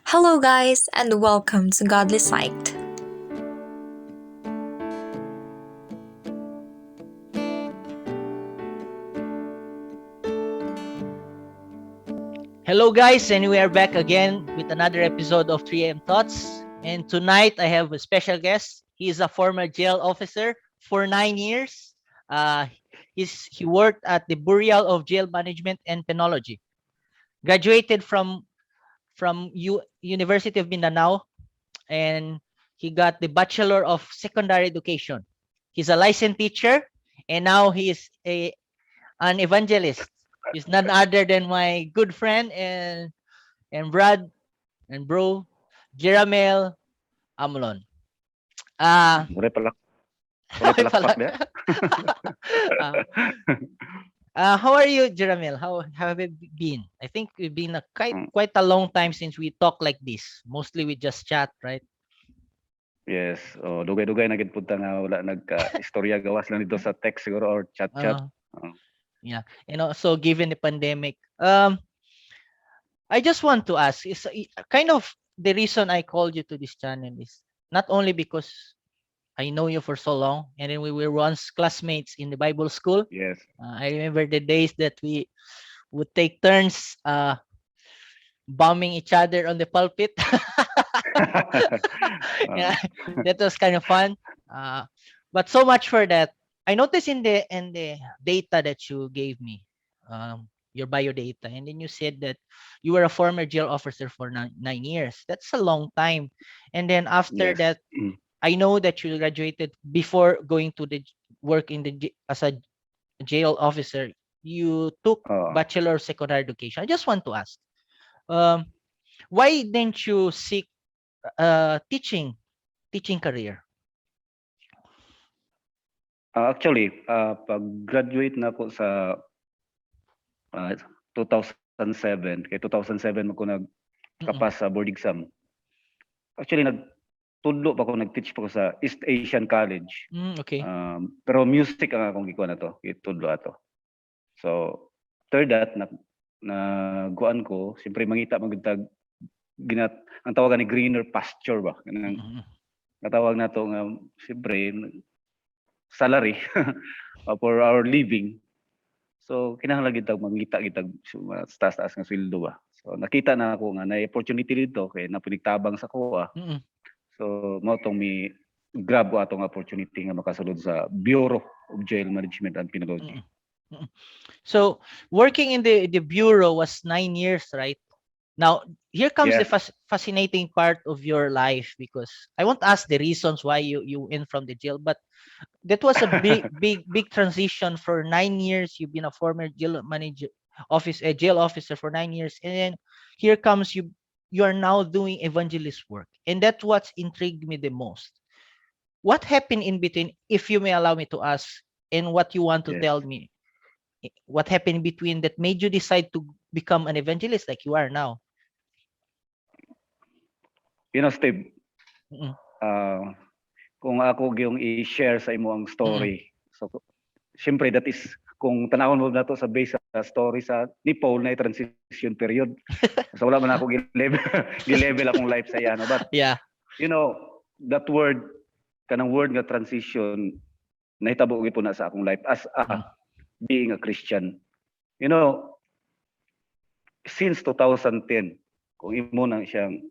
Hello, guys, and welcome to Godly Sight. Hello, guys, and we are back again with another episode of 3M Thoughts. And tonight I have a special guest. He is a former jail officer for 9 years. Uh, he worked at the Bureau of Jail Management and Penology. Graduated from University of Mindanao, and he got the Bachelor of Secondary Education. He's a licensed teacher, and now he is an evangelist. He's none other than my good friend and Brad and bro, Jeramel Amulon. Mure palak Hi pala. palakpak dia. How are you, Jeramel? How have you been? I think we've been quite a long time since we talk like this. Mostly we just chat, right? Yes, dugay-dugay na gid punta nga wala nagka-istorya gawas lang dito sa text siguro or chat-chat. Yeah, so given the pandemic, I just want to ask, is kind of the reason I called you to this channel is not only because I know you for so long, and then we were once classmates in the Bible school. Yes. I remember the days that we would take turns bombing each other on the pulpit. Yeah, that was kind of fun. But so much for that. I noticed in the data that you gave me, your bio data, and then you said that you were a former jail officer for 9 years. That's a long time. And then after Yes. that, I know that you graduated before going to the work in the as a jail officer. You took Bachelor of Secondary Education. I just want to ask, why didn't you seek teaching career? Actually, pag-graduate na ako sa 2007, kay 2007 ako nagkapas sa board exam. Actually, nagtudlo pa ako, nag-teach pa ako sa East Asian College. Okay. Pero music ang akong gikuha na to, itudlo ato. So, after that, na guan ko, siyempre mangita magtag ang tawagan ni greener pasture ba? Natawag na to nga, siyempre, salary for our living. So, kinahanglan gitag mangita gitag taas-taas nga sweldo ba. So, nakita na ako nga na opportunity dito kay napinigtabang sa kuha. So, mo tong mi grab ko atong opportunity nga makasulod sa Bureau of Jail Management and Penology. So, working in the bureau was 9 years, right? Now, here comes the fascinating part of your life, because I won't ask the reasons why you went from the jail, but that was a big transition. For 9 years, you've been a former jail jail officer for 9 years, and then here comes you are now doing evangelist work, and that's what's intrigued me the most. What happened in between, if you may allow me to ask, and what you want to tell me? What happened between that made you decide to become an evangelist like you are now? You know, Steve, kung ako yung i-share sa imo ang story, so syempre that is, kung tanawon mo na to sa base sa story sa ni Paul na transition period. So wala man ako gi-level akong life sa ano, but yeah, you know, that word, kanang word nga transition, nahitabo gyud po na sa akong life as being a Christian. You know, since 2010, kung imo nang siyang,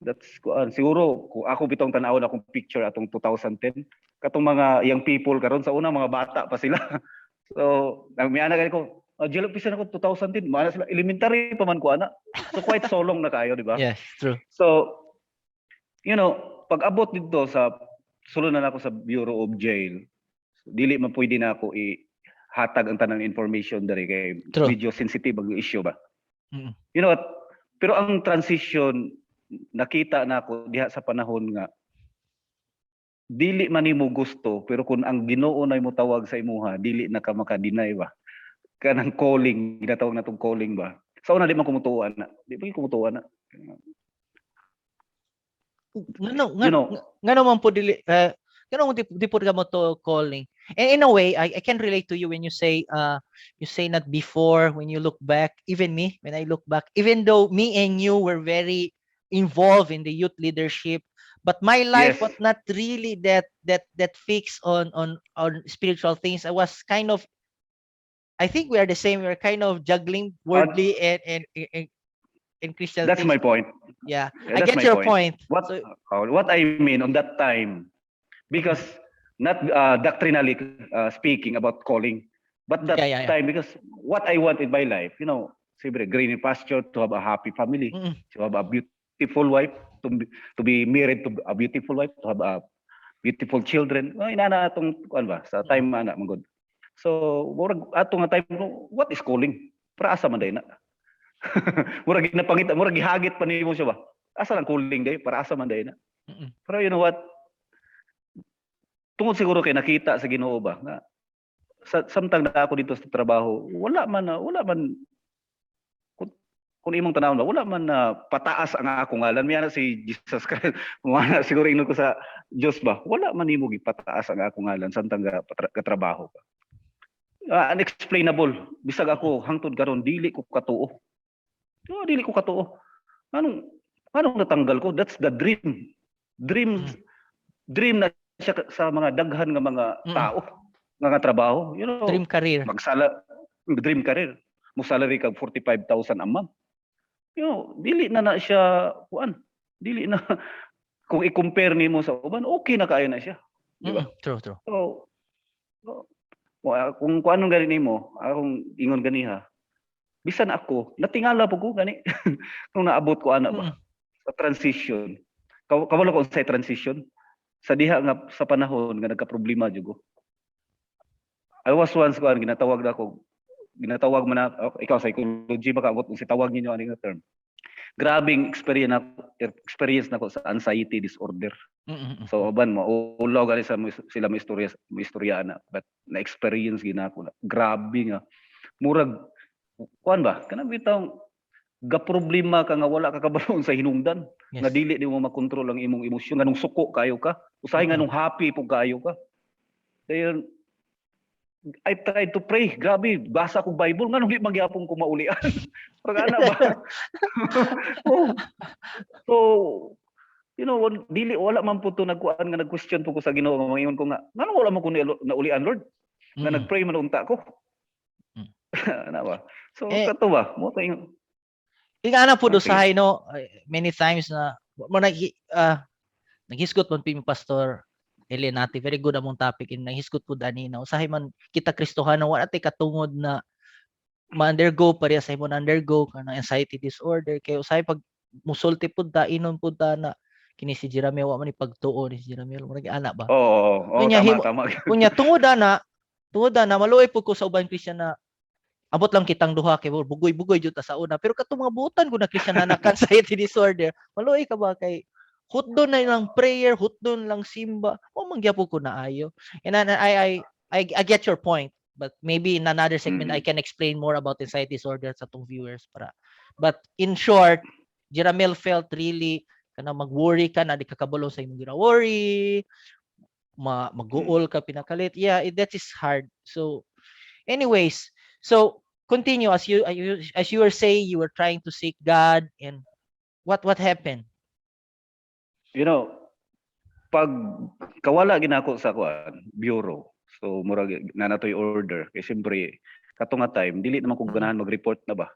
that's siguro kung ako bitong tanawon akong picture atong 2010, katong mga young people karon sa una mga bata pa sila. So, nagmiana gani ko, jail officer ako 2010, mana sila elementary pa man ko ana. So quite so long na kayo, di ba? Yes, true. So, you know, pag abot dito sa sulod na ako sa Bureau of Jail, dili man pwede na ako hatag ang tanang information dari kay medyo sensitive ang issue ba. You know what? Pero ang transition nakita na ako diha sa panahon nga dili man nimo gusto, pero kung ang Ginoo na mo tawag sa imuha, dili na ka maka-deny ba. Kanang calling, ginatawag natong calling ba. Sa una di man kumutuan na. Di ba kumutuan na? Ngano man po dili di po ka mo to calling. And in a way, I can relate to you when you say that before, when you look back, even me, when I look back, even though me and you were very involved in the youth leadership, but my life Yes. was not really that fixed on spiritual things. I was kind of, I think we are the same. We're kind of juggling worldly and Christian That's things. my point. Yeah, Yeah, I that's get my your point. point. So, What I mean on that time, because not doctrinally speaking about calling, but that Yeah. time, because what I want in my life, siyempre, green pasture, to have a happy family, mm, to have a beautiful wife, to be married to a beautiful wife, to have a beautiful children. Inana atong kuan ba sa time ana magod. So murag ato nga time what is calling? Para asa man day na. Murag ginapangita, murag gihagit pa nimo siya ba? Asa lang calling day? Para asa man day na. Pero you know what? Tungod siguro kay nakita sa Ginoo ba nga samtang na ako dito sa trabaho, wala man kung imong tanawon ba, wala man na pataas ang akong ngalan. Miya na si Jesus Christ. Wala siguro ingnon ko sa Dios ba. Wala man nimo gipataas ang akong ngalan samtang katrabaho ka. Unexplainable. Bisag ako hangtod karon dili ko katuo. Dili ko katuo. Anong natanggal ko? That's the dream. Dream na siya sa mga daghan nga mga tao nga trabaho, dream career. Dream career. Mo salary kag 45,000 a month. Dili na siya kuan. Dili na kung i-compare nimo sa uban, okay na kaayo na siya. Di ba? True. So, kung kuanong gani nimo, akong ingon ganiha. Bisan ako, natingala po ko gani nung naabot ko ana ba sa transition. Kawala ko sa transition sa diha nga sa panahon nga nagka-problema jud ko. I was once ginatawag man na ikaw psychology makaabot si tawag ninyo ani nga term. Grabing experience nako sa anxiety disorder. So uban mo ulaw gali sa sila mo istorya na, but na experience ginako na. Grabe nga. Murag kuan ba kanang bitaw ga problema ka nga wala ka kabaloon sa hinungdan. Yes. Nga dili nimo makontrol ang imong emosyon, nganong suko kayo ka, usahay nganong happy po kayo ka. Dayon I tried to pray. Grabe, basa ko Bible nganong di magyapon ko maulian. Pag ana ba? So, dili wala man po to nagkuan nga nag-question po ko sa Ginoo nga ingon ko nga, nganong wala man ko naulian Lord? Nga nagpray man unta ko. Ana ba? So, kato ba? Mo to Ingana po do sa no many times na mo naghisgot man pi Pastor Elenati, very good among topic in naghisgot po dani na usahay man kita Kristohano wala tay katungod na ma-undergo pareha sa imo na undergo kana anxiety disorder kay usahay pag musulti pud ta inon pud ta na kini si Jerame wa man ni pagtuo ni si Jerame murag ana ba? Oo, tama. Kunya tungod na maluoy pud ko sa ubang Christian na abot lang kitang duha kay bugoy-bugoy jud ta sa una pero katong mga butan ko na Christian na anxiety disorder maluoy ka ba kay hutdon na lang prayer, hutdon lang simba o mangyapon ko na ayo. And I get your point, but maybe in another segment I can explain more about anxiety disorder sa tong viewers para. But in short, Jeramel felt really kana mag-worry ka na di ka kabalo sa imong gina-worry, mag-goal ka pinakalit. Yeah, that is hard. So anyways, so continue as you were saying you were trying to seek God and what happened? Pag kawala ginako sa bureau. So murag nanatoy order kay siyempre kato nga time dili naman ko ganahan mag-report na ba.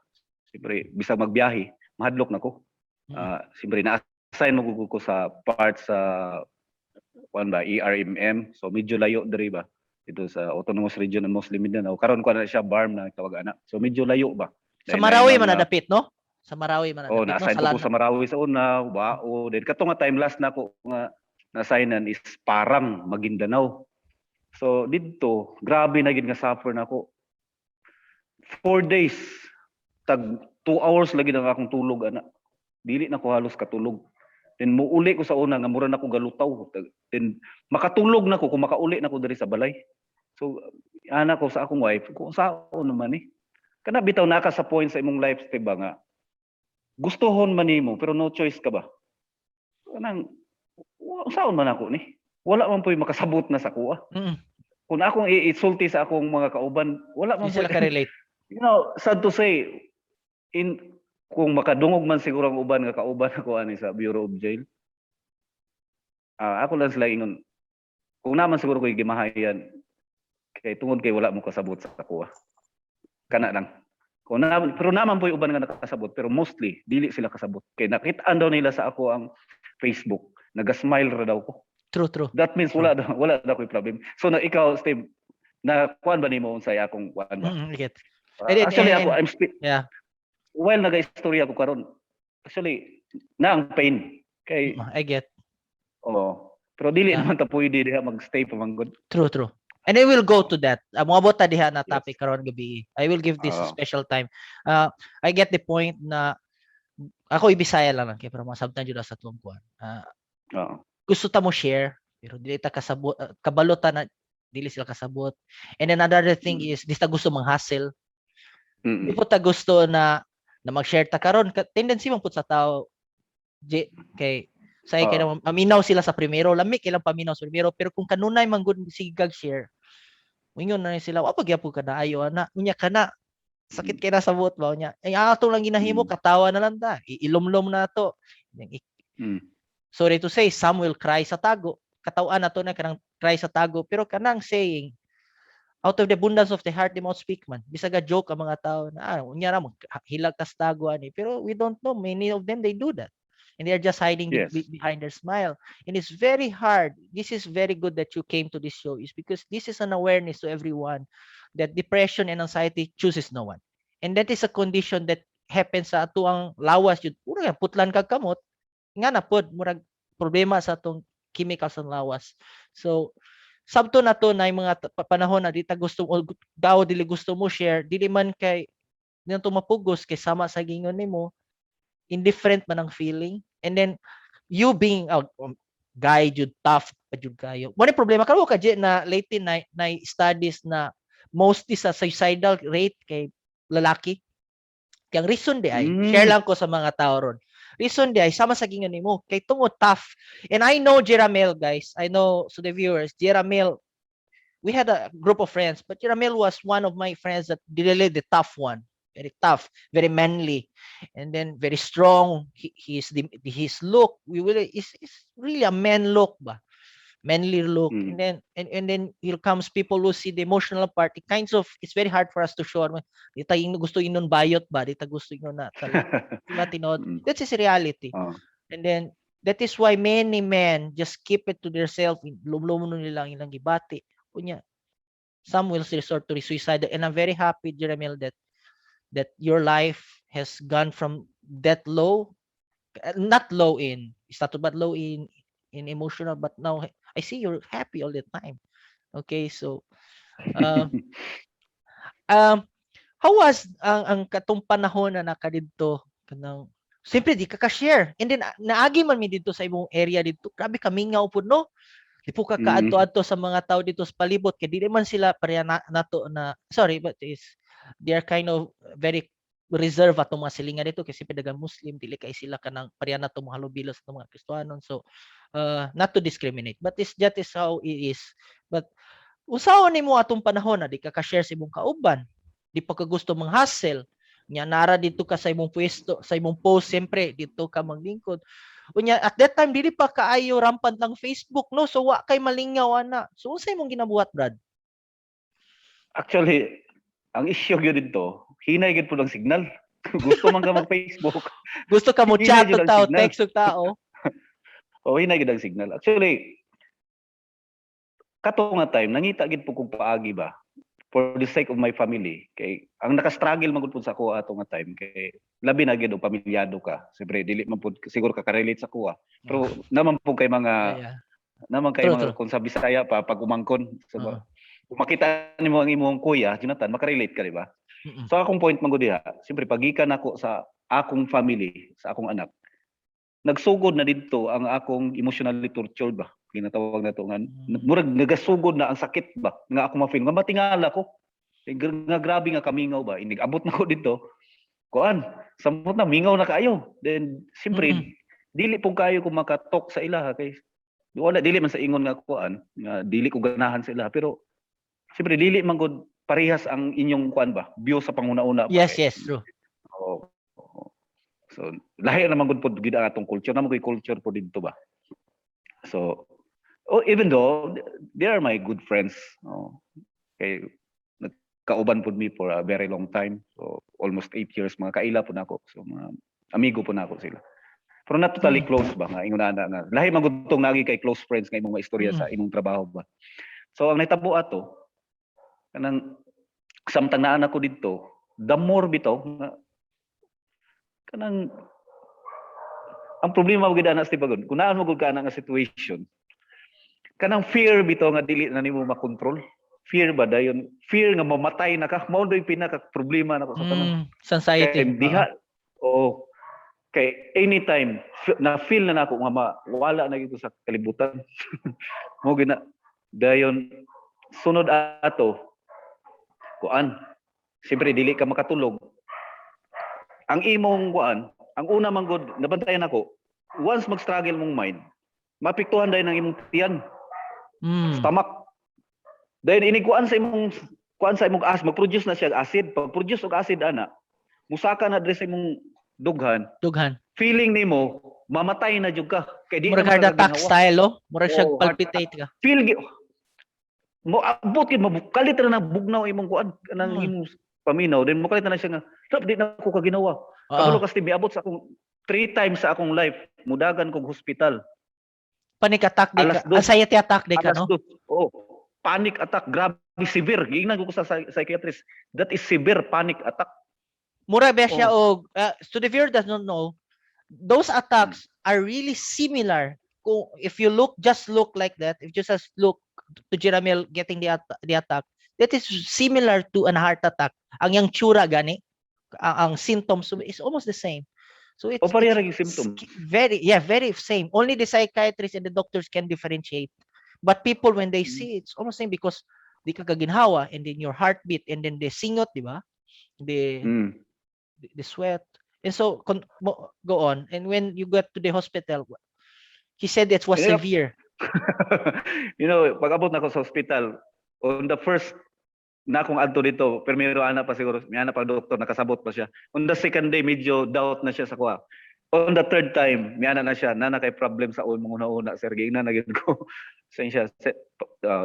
Siyempre bisag magbiyahe, mahadlok nako. Siyempre na-assign mo ko sa part sa ERMM. So medyo layo diri ba dito sa Autonomous Region ng Muslim Mindanao. Karon ko na siya BARM na tawag ana. So medyo layo ba. Sa Marawi man nadapit no? Sa Marawi man nadapit no? Na-assign ko sa Marawi sa una, wao. Then kato nga time last na ko nga na-assignan is Parang, Maguindanao. So dito, grabe na gid nga suffer na ako. 4 days, tag 2 hours lagi na akong tulog ana. Dili na ko halos katulog. Then muuli ko sa una nga mura na ko galutaw. Then makatulog na ko kung makauli na ko diri sa balay. So ana ko sa akong wife, kung saon naman kana bitaw naka sa point sa imong life ba nga gustohon man nimo pero no choice ka ba? Kanang saon man ako ni? Wala man po'y makasabot na sa kuha. Kung akong isulti sa akong mga kauban, wala man sila ka-relate. Sad to say, kung makadungog man siguro ang uban nga kauban ako ani sa Bureau of Jail. Ako lang sila ingon. Kung naman siguro ko'y gimahayan kay tungod kay wala mo kasabot sa ako. Kana lang. Kung naman, pero naman po yung uban nga nakasabot pero mostly dili sila kasabot. Kay nakitaan daw nila sa ako ang Facebook. Naga-smile ra daw ko. True. That means wala daw ko'y problem. So na ikaw Steve, na kuan ba nimo unsay akong kuan ba? I get. Actually ako yeah. While naga-istorya ko karon, actually na ang pain kay I get. oo. Pero dili naman ta pwede diha mag-stay pa manggod. True. And I will go to that. Moabot ta diha na topic karon gabi. I will give this a special time. I get the point na ako ibisaya lang kay para masabtan jud sa atong kuan. Gusto ta mo share pero dili ta kasabot kabalot ta na dili sila kasabot. And another thing is di ta gusto mang-hustle. Di po ta gusto na mag-share ta karon. Tendency man pud sa tao kay say kay aminaw sila sa primero, lami kay lang paminaw sa primero, pero kung kanunay man gud sigag share. Ingon na sila, wa pagyapon ka na ayo ana, unya kana. Sakit kay na sa buot ba unya. Ay ato lang ginahimo, katawa na lang ta. Ilomlom na to. Sorry to say, some will cry sa tago. Katawan na to na kanang cry sa tago, pero kanang saying out of the abundance of the heart the mouth speak man. Bisag joke ang mga tao na unya ra hilag tas tago ani, pero we don't know many of them they do that. And they are just hiding behind their smile. And it's very hard. This is very good that you came to this show is because this is an awareness to everyone that depression and anxiety chooses no one. And that is a condition that happens sa atuang lawas yun. Puro putlan kag kamot. Nga na pod murag problema sa atong chemicals sa lawas. So sabto na to na yung mga panahon na dita gusto daw dili gusto mo share, dili man kay dito mapugos kay sama sa gingon nimo, indifferent man ang feeling. And then you being a guy jud tough jud kayo. Mo problema karon ka na lately na studies na mostly sa suicidal rate kay lalaki. Kaya reason di ay share lang ko sa mga tao ron. Reason di ay sama sa gingon nimo kay tungod tough. And I know Jeramel guys. I know so the viewers, Jeramel, we had a group of friends, but Jeramel was one of my friends that really the tough one. Very tough, very manly, and then very strong. His look, is really a man look ba? Manly look. And then here comes people who see the emotional part. It's very hard for us to show. Dita gusto inon bayot ba? Dita gusto inon na talaga. That is reality. And then that is why many men just keep it to themselves. Lumlumo nilang ilang gibati. Kunya, some will resort to suicide. And I'm very happy, Jeramel, that your life has gone from that low, not low in status, but low in emotional. But now I see you're happy all the time. Okay, so how was ang katong panahon na nakadito kanang siyempre di ka ka-share, and then naagi man mi dito sa imong area dito, grabe kamingaw pud no. Di po ka kaadto-adto sa mga tao dito sa palibot kay dili man sila pareha nato na sorry, but they are kind of very reserved atong mga silingan dito kasi daghang Muslim, dili kay sila kanang pareha nato mga halubilo sa mga Kristiyanon. So not to discriminate, but that is how it is. But usaon nimo atong panahon na di ka ka-share sa imong kauban, di pa ka gusto mang-hustle nya nara dito ka sa imong pwesto, sa imong post, siyempre dito ka maglingkod. Unya at that time dili pa kaayo rampant lang Facebook no, so wa kay malingaw ana. So unsay imong ginabuhat, Brad? Actually, ang issue gyud dito, hinay gyud pud ang signal. Gusto man ka mag-Facebook. Gusto ka mo chat og tao, text og tao. Hinay gyud ang signal. Actually, kato nga time nangita gid pud kog paagi ba for the sake of my family. Kay ang naka-struggle man gud sa ako ato nga time kay labi na gid og pamilyado ka. Siyempre dili man pud siguro ka relate sa kuha. Pero naman pud kay mga naman kay mga kung sa Bisaya pa pag umangkon. So, kung makita nimo ang imong kuya, Jonathan, makarelate ka, di ba? So akong point man gud diha, siyempre pagikan ako sa akong family, sa akong anak. Nagsugod na dito ang akong emotionally tortured ba? Ginatawag na to nga murag nagasugod na ang sakit ba nga ako ma-feel nga matingala ko. Nga grabe nga kamingaw ba? Inigabot na ko dito. Kuan, samot na mingaw na kaayo. Then siyempre dili pong kayo ko makatok sa ila kay wala dili man sa ingon nga kuan, nga dili ko ganahan sa ila pero siyempre dili man gud parehas ang inyong kuan ba view sa panguna-una. Yes, true. So lahi naman gud pod gid ang atong culture, naman koy culture po dito ba. So even though they are my good friends, kay kauban pod mi for a very long time. So almost 8 years mga kaila po nako. So mga amigo po nako sila. Pero not totally close ba nga ingon na nga. Lahi magutong nagi kay close friends nga imong istorya sa imong trabaho ba. So ang nahitabo ato kanang samtang naa nako didto, the more bitaw nga kanang ang problema gid ana sa tibagon. Kung naa mo gud ka nga situation, kanang fear bitaw nga dili na nimo makontrol. Fear ba dayon? Fear nga mamatay na ka. Mao doy pinaka problema nako sa tanan. Anxiety. Diha kay anytime na feel na nako nga wala na gito sa kalibutan. Mo gina dayon sunod ato kuan. Siyempre dili ka makatulog. Ang imong kuan, ang una man gud nabantayan ako, once mag-struggle mong mind, mapiktuhan dayon ang imong tiyan. Stomach. Dahil inikuan sa imong as mag-produce na siya acid. Pag-produce og acid ana, musaka na diri sa imong dughan. Feeling nimo mamatay na jud ka. Kay di murag heart attack style murag siya palpitate ka. Feel mo abot gid mabukalit na bugnaw imong kuan kanang imong paminaw then mokalit na siya nga rap di na ko kaginawa. Kabalo kasi miabot sa akong 3 times sa akong life mudagan kog hospital. Panic attack di ka. Anxiety attack di ka no? Panic attack, grabe severe. Gingnan ko sa psychiatrist. That is severe panic attack. Mura ba siya og to the viewer does not know, those attacks are really similar. Kung if you just look like that, if you just look to Jeramel getting the attack, that is similar to an heart attack. Ang yang tsura gani, ang symptoms is almost the same. So it's symptoms. Very same. Only the psychiatrists and the doctors can differentiate. But people when they see it's almost same because di ka kaginhawa and then your heartbeat and then the singot, di ba? The sweat. And so go on. And when you got to the hospital, he said it was severe. Pag abot na ko sa hospital, on the first na akong adto dito, primero ana pa siguro, may ana pa doktor nakasabot pa siya. On the second day medyo doubt na siya sa kuha. On the third time, miyana na siya, na kay problem sa mga una-una, sir, gina na gid ko. So siya,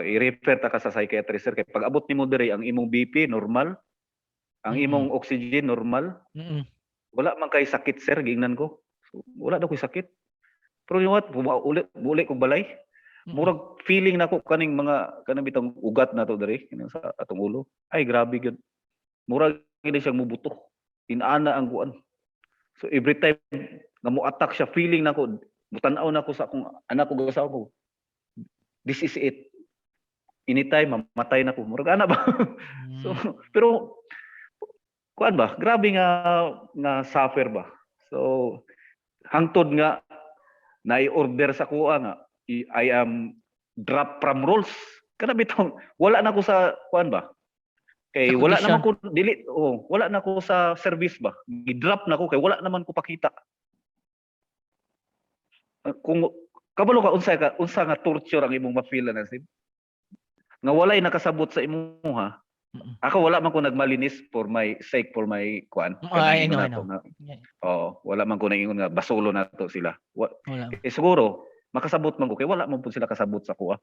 i-refer ta ka sa psychiatrist, sir, kay pag abot nimo diri ang imong BP normal, ang imong oxygen normal. Wala man kay sakit, sir, gingnan ko. So, wala daw koy sakit. Pero you know what, uli kog balay. Murag feeling nako kaning bitong ugat na to diri sa atong ulo. Ay grabe gyud. Murag gid siyang mubuto. Inana ang kuan. So every time nga mo attack siya, feeling nako, mutanaw nako sa akong anak ko gasawa ko. This is it. Anytime mamatay nako. Murag ana ba? So pero kuan ba? Grabe nga suffer ba. So hangtod nga na-order sa kuha nga I am drop from roles. Kana bitaw wala na ko sa kuan ba? Kay wala naman ko wala na ko sa service ba. I-drop na ko kay wala naman ko pakita. Kung kabalo ka unsa nga torture ang imong ma-feel na sim. Nga walay nakasabot sa imuha. Ako wala man ko nagmalinis for my sake for my kuan. I know. Wala man ko naingon nga basolo na to sila. Siguro makasabot man ko kay wala man pud sila kasabot sa kuha.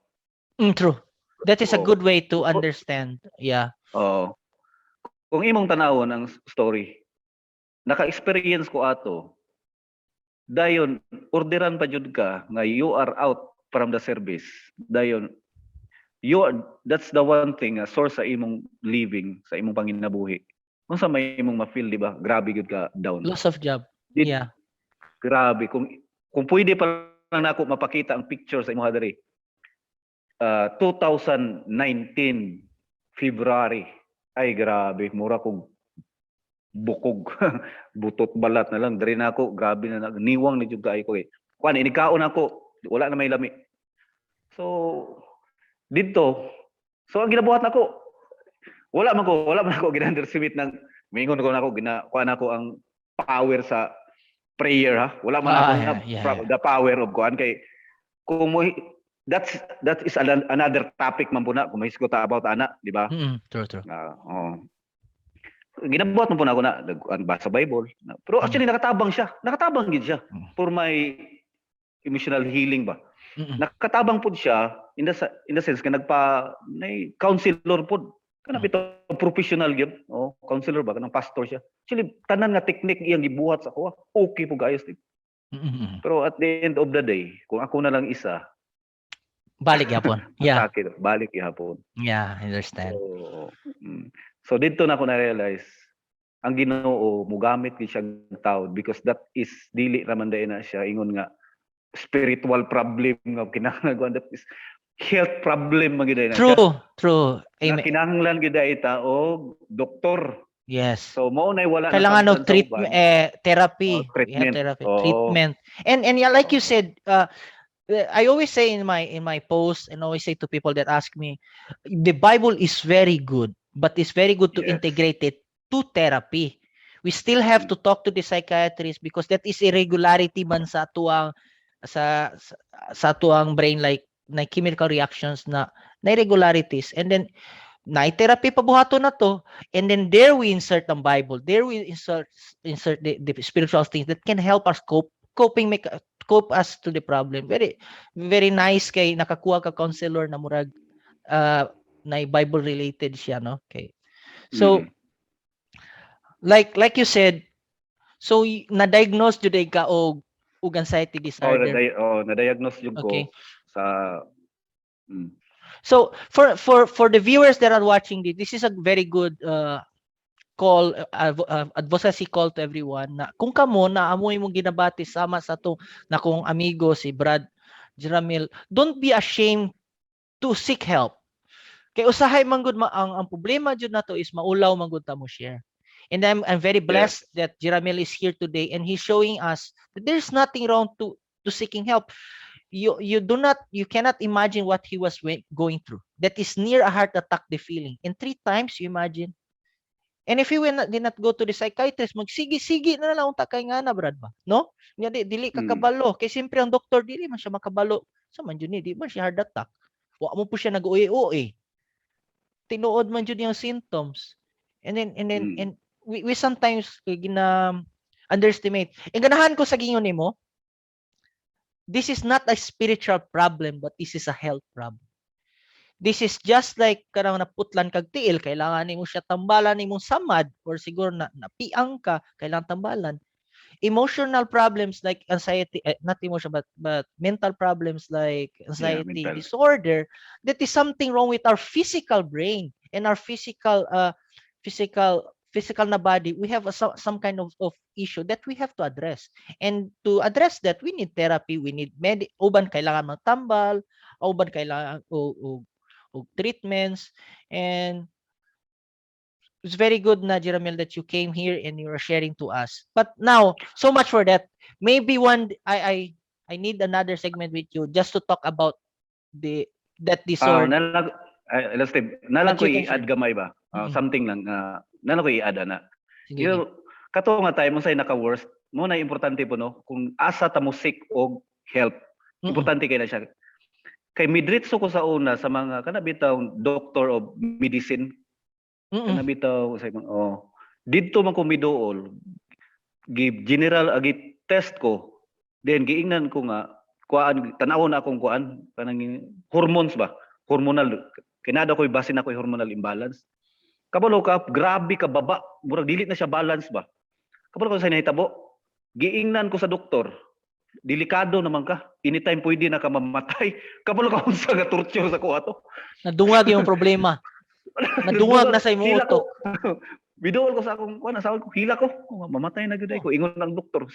True. That is a good way to understand. Yeah. Kung imong tanawon ang story, naka-experience ko ato. Dayon orderan pa jud ka nga you are out from the service. Dayon that's the one thing source sa imong living, sa imong panginabuhi. Unsa may imong ma-feel, di ba? Grabe gud ka down. Loss of job. Yeah. Grabe kung pwede pa lang nako mapakita ang picture sa imong diri. 2019 February. Ay grabe, mura kog bukog. Butot balat na lang diri nako, grabe na niwang ni jud kay ko eh. Kuan inikaon ako, wala na may lami. So dito, so ang ginabuhat nako, wala man ako ginunderstimate ng mingon ko nako kuan ako ang power sa prayer ha. Wala man ako the power of kuan kay kung mo that is another topic man puna kung mahisgot about ana, di ba? True. ginabuhat mo po na ako na basa Bible. Pero actually nakatabang siya. Nakatabang gid siya for my emotional healing ba. Nakatabang po siya in the sense nga nay counselor po. Kana bitaw professional gyud. Oh, counselor ba kanang pastor siya. Actually tanan nga technique iyang gibuhat sa ako. Okay po guys. Pero at the end of the day, kung ako na lang isa, Balik yapon. Yeah. sakit, balik ihapon. Yeah, I understand. So dito na ako na-realize ang Ginoo mugamit gid siya tao because that is dili ra man na siya ingon nga spiritual problem nga kinahanglan, that is health problem man gid na siya. True. Amen. Kinahanglan gid ita og doktor. Yes. So mao nay wala Kailangan ng treatment, therapy. Treatment. Treatment. And yeah, like you said, I always say in my post and always say to people that ask me, the Bible is very good, but it's very good to integrate it to therapy. We still have to talk to the psychiatrist because that is irregularity man sa tuang brain, like na chemical reactions na irregularities, and then na therapy pabuhato na to, and then there we insert the Bible, there we insert the spiritual things that can help us cope us to the problem. Very very nice kay nakakuha ka counselor na murag na Bible related siya, no? Okay. So like you said, so na-diagnose jud ka og anxiety disorder. Na-diagnose jud ko sa So for the viewers that are watching this is a very good call, advocacy call to everyone na kung kamo na amoy mong ginabati sama sa to na kung amigo si Brad Jeramil, don't be ashamed to seek help. Kay usahay man gud ang problema jud nato is maulaw man gud ta mo share. And I'm very blessed that Jeramil is here today and he's showing us that there's nothing wrong to seeking help. You cannot imagine what he was going through. That is near a heart attack, the feeling. And 3 times, you imagine. And if you did not go to the psychiatrist, sige na lang unta kay nga na, Brad ba? No? Nga dili ka kabalo. Kay siyempre ang doktor dili man siya makabalo. So man jud ni di man siya heart attack. Wa mo po siya nag-uwi-uwi. Tinuod man jud yung symptoms. And we sometimes underestimate. Ang ganahan ko sa gingon nimo, this is not a spiritual problem, but this is a health problem. This is just like karang naputlan kag tiil, kailangan nimo siya tambalan nimong samad, or siguro napiang ka, kailangan tambalan. Emotional problems like anxiety, not emotional but mental problems like anxiety disorder, that is something wrong with our physical brain and our physical na body. We have some kind of issue that we have to address. And to address that, we need therapy, we need uban kailangan magtambal, uban kailangan og treatments. And it's very good na Jeramil that you came here and you are sharing to us. But now, so much for that. Maybe I need another segment with you just to talk about that disorder. Nalang ko i-add gamay ba? Something lang nalang ko i-add na. Kato nga tayo mo say naka-worst, mo na importante po no kung asa ta mo seek og help. Importante kay na siya. Kay midritso ko sa una sa mga kanabitaw doctor of medicine. Kanabitaw say didto man ko miduol. Give general agi test ko. Then giingnan ko nga kuan tan-awon akong kuan kanang hormones ba? Hormonal. Kinada ko'y basin ako'y hormonal imbalance. Kabalo ka, grabe ka baba. Murag dilit na siya balance ba? Kabalo ko sa nahitabo. Giingnan ko sa doktor. Delikado naman ka. Anytime pwede na ka mamatay. Kabalo ka kung sa torture sa kuha to. Nadungag yung problema. Nadungag na sa imo utok. Biduol ko sa akong kuan, sa ko hila ko. Mamatay na gud ko ingon ng doktor.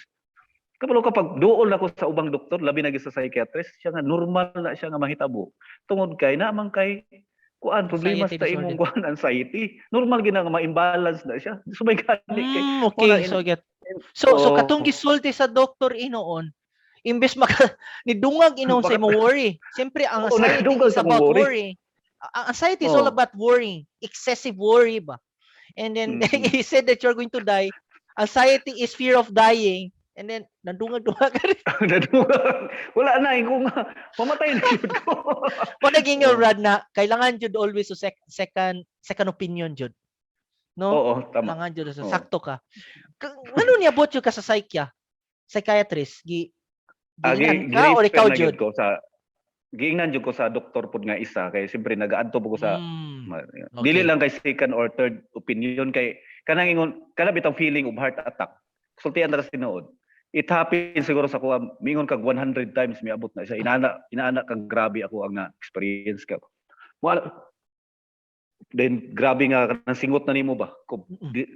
Kapag kapag duol ako sa ubang doktor, labi na sa psychiatrist, siya nga normal na siya nga mahitabo. Tungod kay naman kay kuan problema sa imong kuan anxiety. Normal gina nga ma-imbalance na siya. Sumay gani kay. Okay, so get. So katong gisulti sa doktor inoon, imbes nidungag inoon sa imong worry. Siyempre ang anxiety is about worry. Ang anxiety is all about worrying, excessive worry ba. And then he said that you're going to die. Anxiety is fear of dying. And then, nadungag-dungag ka rin. Nadungag. Wala na, kung mamatay na yun ko. Kung naging yung Rad na, kailangan jud always second opinion jud. No? Oo, tama. Kailangan jud sa Oo. sakto ka. Ngano niya bot ka sa psychiatrist? Giingnan ka or ikaw jud? Giingnan jud ko sa doktor pud nga isa kay siyempre nagaadto po ko sa dili Okay. lang kay second or third opinion kay kanang ingon kana bitang feeling of heart attack. Sultian ra tinuod. It happens siguro sa kuha mingon kag 100 times miabot na siya. Inaana kag grabe ako ang na experience ka. Wala then grabe nga kanang singot na nimo ba?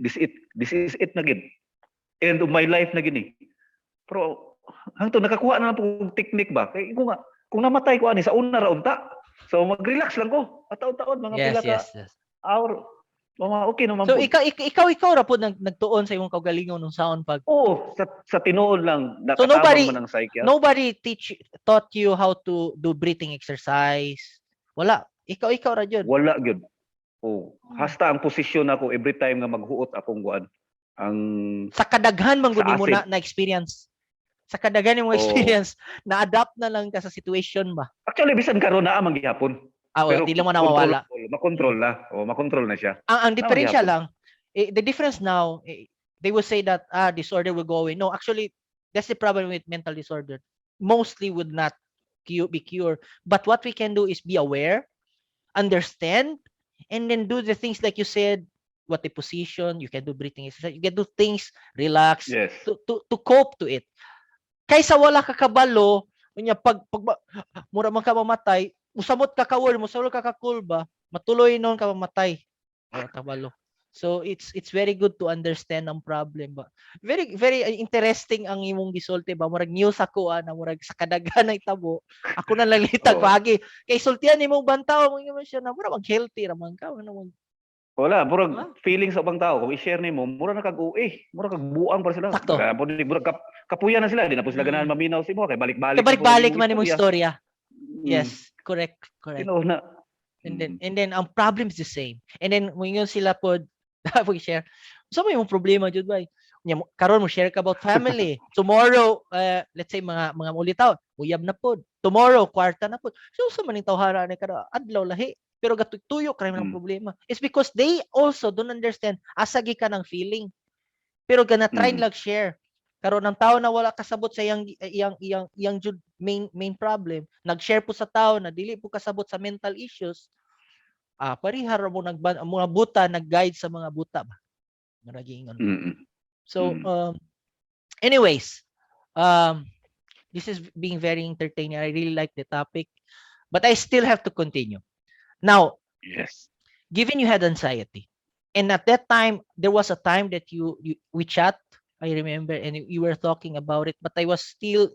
This is it na gid. End of my life na gini. Pero hangtod nakakuha na lang po technique ba? Kay ko nga kung namatay ko ani sa una ra unta. So mag-relax lang ko. Taon-taon mga pila ka hour. Okay naman So po. ikaw ra pud nagtuon sa imong kaugalingon nung saon pag. Oo, sa tinuod lang So nakatabang man ang psychiatrist. nobody taught you how to do breathing exercise. Wala. Ikaw ra jud. Wala gyud. Oh, hasta ang posisyon ako every time nga maghuot akong guan. Ang Sa kadaghan man gud sa nimo acid. na experience. Sa kadaghan nimo experience, na-adapt na lang ka sa situation ba? Actually bisan karon naa man gihapon. Pero di lang mo nawawala. Makontrol na. Makontrol na siya. Ang diferensya lang, the difference now, they will say that disorder will go away. No, actually, that's the problem with mental disorder. Mostly would not be cured. But what we can do is be aware, understand, and then do the things like you said, what the position, you can do breathing exercise, you can do things, relax, Yes. to cope to it. Kaysa wala ka kabalo, unya pag mura man ka mamatay, musamot ka kawol, musamot ka kakul ba, matuloy noon ka mamatay. Wala kabalo. So it's very good to understand ang problem ba. Very very interesting ang imong gisulti ba, murag news ako na murag sa kadaghan ay tabo. Ako na lalitag pagi. Kay sultian imong bantaw mo ingon siya na murag healthy ra man ka, Wala, murag feeling sa ubang tao kung i-share nimo, mura na kag mura kag buang para sila. Sakto. Murag kapuya na sila, di na po sila ganahan maminaw si mo kay balik-balik. Balik man imong istorya. Yes, correct. Na. And then ang problem is the same. And then when sila pod share. So may yung problema jud ba? Karon mo share ka about family. Tomorrow, let's say mga ulitaw, uyab na pod. Tomorrow, kwarta na pod. So sa maning tawhara ni kada adlaw lahi. Pero gatuyo kay mga problema. It's because they also don't understand asagi ka ng feeling. Pero gana try lang share. Karon ang tao na wala kasabot sa iyang main problem, nag-share po sa tao na dili po kasabot sa mental issues. Parihar mo mga buta nag-guide sa mga buta ba. Maragingon. So anyways, this is being very entertaining. I really like the topic, but I still have to continue. Now, yes. Given you had anxiety, and at that time there was a time that we chat, I remember, and you were talking about it, but I was still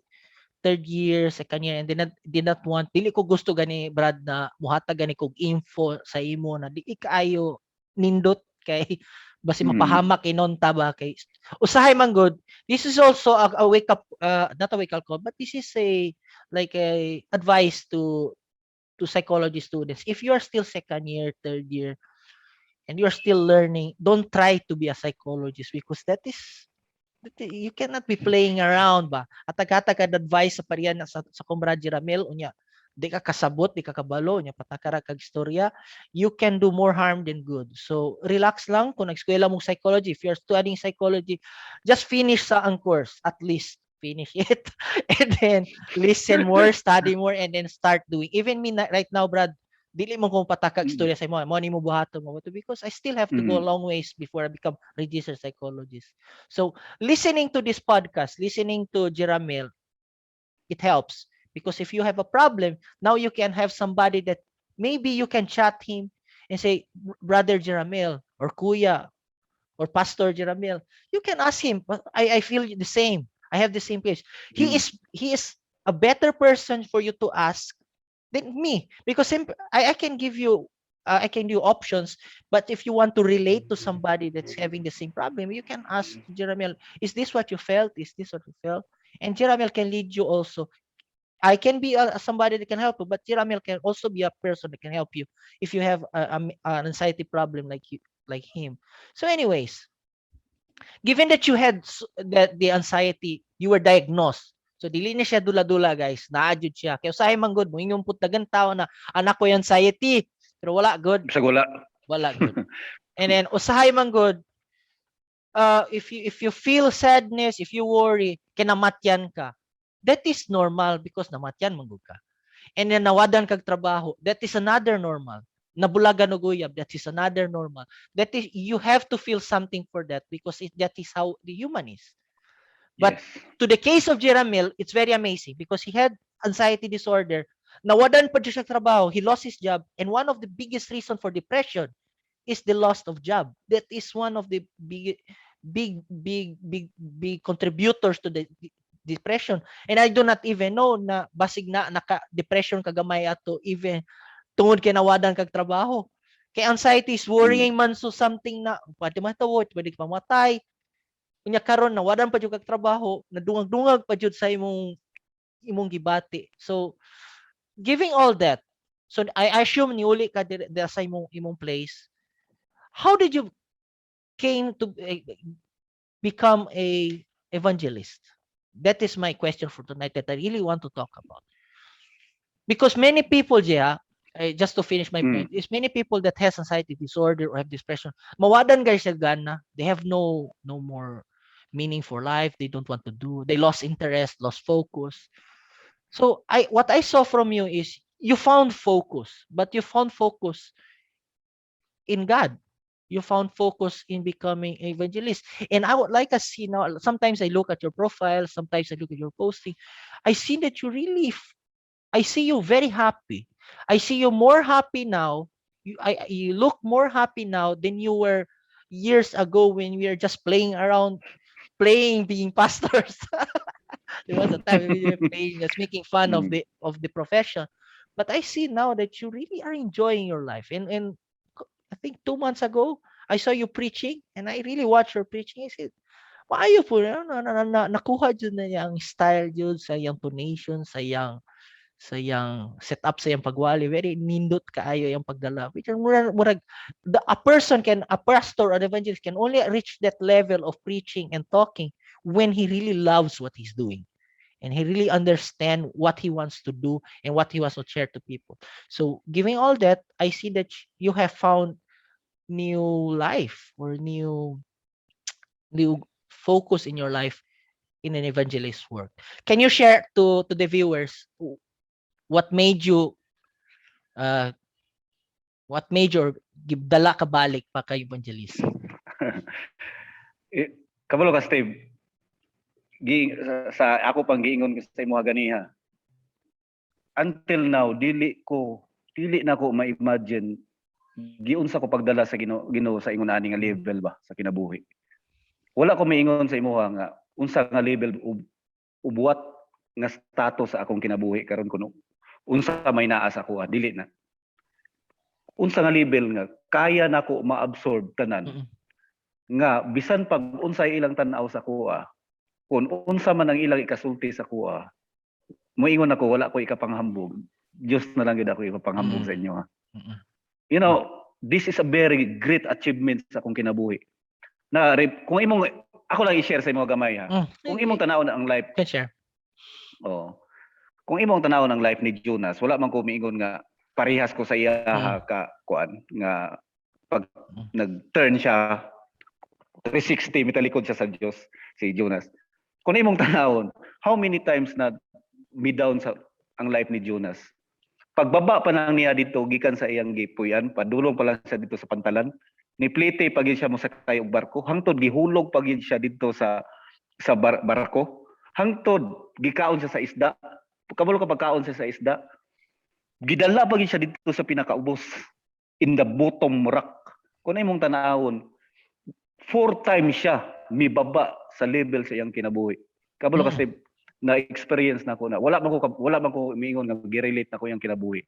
third year, second year, and did not want, dili ko gusto gani Brad na muhatag gani kog info sa imo na di kaayo nindot kay basi mapahamak inonta ba kay usahay man good. This is also a wake up, not a wake up call, but this is a advice to psychology students. If you are still second year, third year, and you are still learning, don't try to be a psychologist because you cannot be playing around ba. At agad advice sa pariyan sa Comrade Ramel unya, di ka kasabot, di ka kabalo, unya patakara kag istorya, you can do more harm than good. So relax lang kung nag-eskwela mo psychology. If you're studying psychology, just finish sa ang course, at least finish it, and then listen more, study more, and then start doing. Even me right now, Brad, dili mo kung patakag istorya sa mo ni mo buhaton mo because I still have to go a long ways before I become registered psychologist. So listening to this podcast, listening to Jeramel, it helps because if you have a problem, now you can have somebody that maybe you can chat him and say, Brother Jeramel or Kuya or Pastor Jeramel, you can ask him. I feel the same. I have the same case. He is a better person for you to ask than me because I can give you I can do options, but if you want to relate to somebody that's having the same problem, you can ask Jeramel, is this what you felt? Is this what you felt? And Jeramel can lead you also. I can be somebody that can help you, but Jeramel can also be a person that can help you if you have an anxiety problem like him. So anyways, given that you had the anxiety, you were diagnosed. So dili na siya dula-dula guys, naadjud siya. Kaya usahay man good mo ingong putagan tao na anak ko yung anxiety, pero wala good. Sa gula. Wala good. And then usahay man good, if you feel sadness, if you worry, kinamatyan ka. That is normal because namatyan man gud ka. And then nawadan kag trabaho, that is another normal. Nabulagan og uyab, that is another normal. That is, you have to feel something for that because that is how the human is. But Yes. to the case of Jeramil, it's very amazing because he had anxiety disorder. Nawadan pa siya sa trabaho, he lost his job, and one of the biggest reason for depression is the loss of job. That is one of the big contributors to the depression. And I do not even know na basig na naka-depression kagamay ato even tungod kay nawadan kag trabaho. Kay anxiety is worrying man so something na pwede matawod, pwede ka mamatay. Unya karon nawadan pa jud kag trabaho, nadungag-dungag pa jud sa imong gibati. So giving all that, so I assume niuli ka sa imong place. How did you came to become a evangelist? That is my question for tonight that I really want to talk about. Because many people, just to finish my point, is many people that has anxiety disorder or have depression, mawadan guys sa gana, they have no more meaning for life, they don't want to do, they lost interest, lost focus. So what I saw from you is you found focus, but you found focus in God. You found focus in becoming an evangelist. And I would like to see now, sometimes I look at your profile, sometimes I look at your posting. I see that you really, I see you very happy. I see you more happy now. You look more happy now than you were years ago when we were just playing around, being pastors. There was a time we were playing, just making fun of the profession. But I see now that you really are enjoying your life. And I think 2 months ago, I saw you preaching, and I really watched your preaching. I said, maayo po, nakuha dyan na yung style dyan, sa yung tonation, sa yung setup, sa yung pagwali. Very nindot kaayo yung pagdala. Which murag, a pastor or evangelist can only reach that level of preaching and talking when he really loves what he's doing. And he really understands what he wants to do and what he wants to share to people. So giving all that, I see that you have found new life or new focus in your life in an evangelist work. Can you share to the viewers what made you gibdala ka balik pa kay evangelist? Kabalo ka, Steve. Sa ako pang giingon sa imo ganiha. Until now, dili na ko ma-imagine giunsa ko pagdala sa Ginoo sa ingon ani nga level ba sa kinabuhi. Wala ko maingon sa imo nga unsa nga level ubuat nga status sa akong kinabuhi karon kuno. Unsa may naa sa ako, dili na. Unsa nga level nga kaya nako ma-absorb tanan. Nga bisan pag unsay ilang tan-aw sa kuha, kung unsa man ang ilang ikasulti sa kuha, moingon ako wala ko ikapanghambog. Diyos na lang gid ako ipapanghambog sa inyo. You know, this is a very great achievement sa akong kinabuhi. Na kung imong ako lang i-share sa imo gamay ha. Kung imong tanaw na ang life. Can share. Oh. Kung imong tanaw ng life ni Jonas, wala man ko miingon nga parehas ko sa iya ka kuan nga pag nag-turn siya 360 mitalikod siya sa Dios si Jonas. Kung imong tanawon, how many times na down sa ang life ni Jonas? Pagbaba pa lang niya dito gikan sa iyang gipuyan, padulong pa lang siya dito sa pantalan, ni plite pagin siya mo sa kayong barko, hangtod gihulog pagin siya dito sa barko, hangtod gikaon siya sa isda. Kabalo ka pagkaon siya sa isda, gidala pagin siya dito sa pinakaubos in the bottom rock. Kung imong tanawon, 4 times siya mibaba sa level sa iyang kinabuhi. Kabalo kasi na-experience na ko na wala man ko miingon nga gi-relate na ko yung kinabuhi.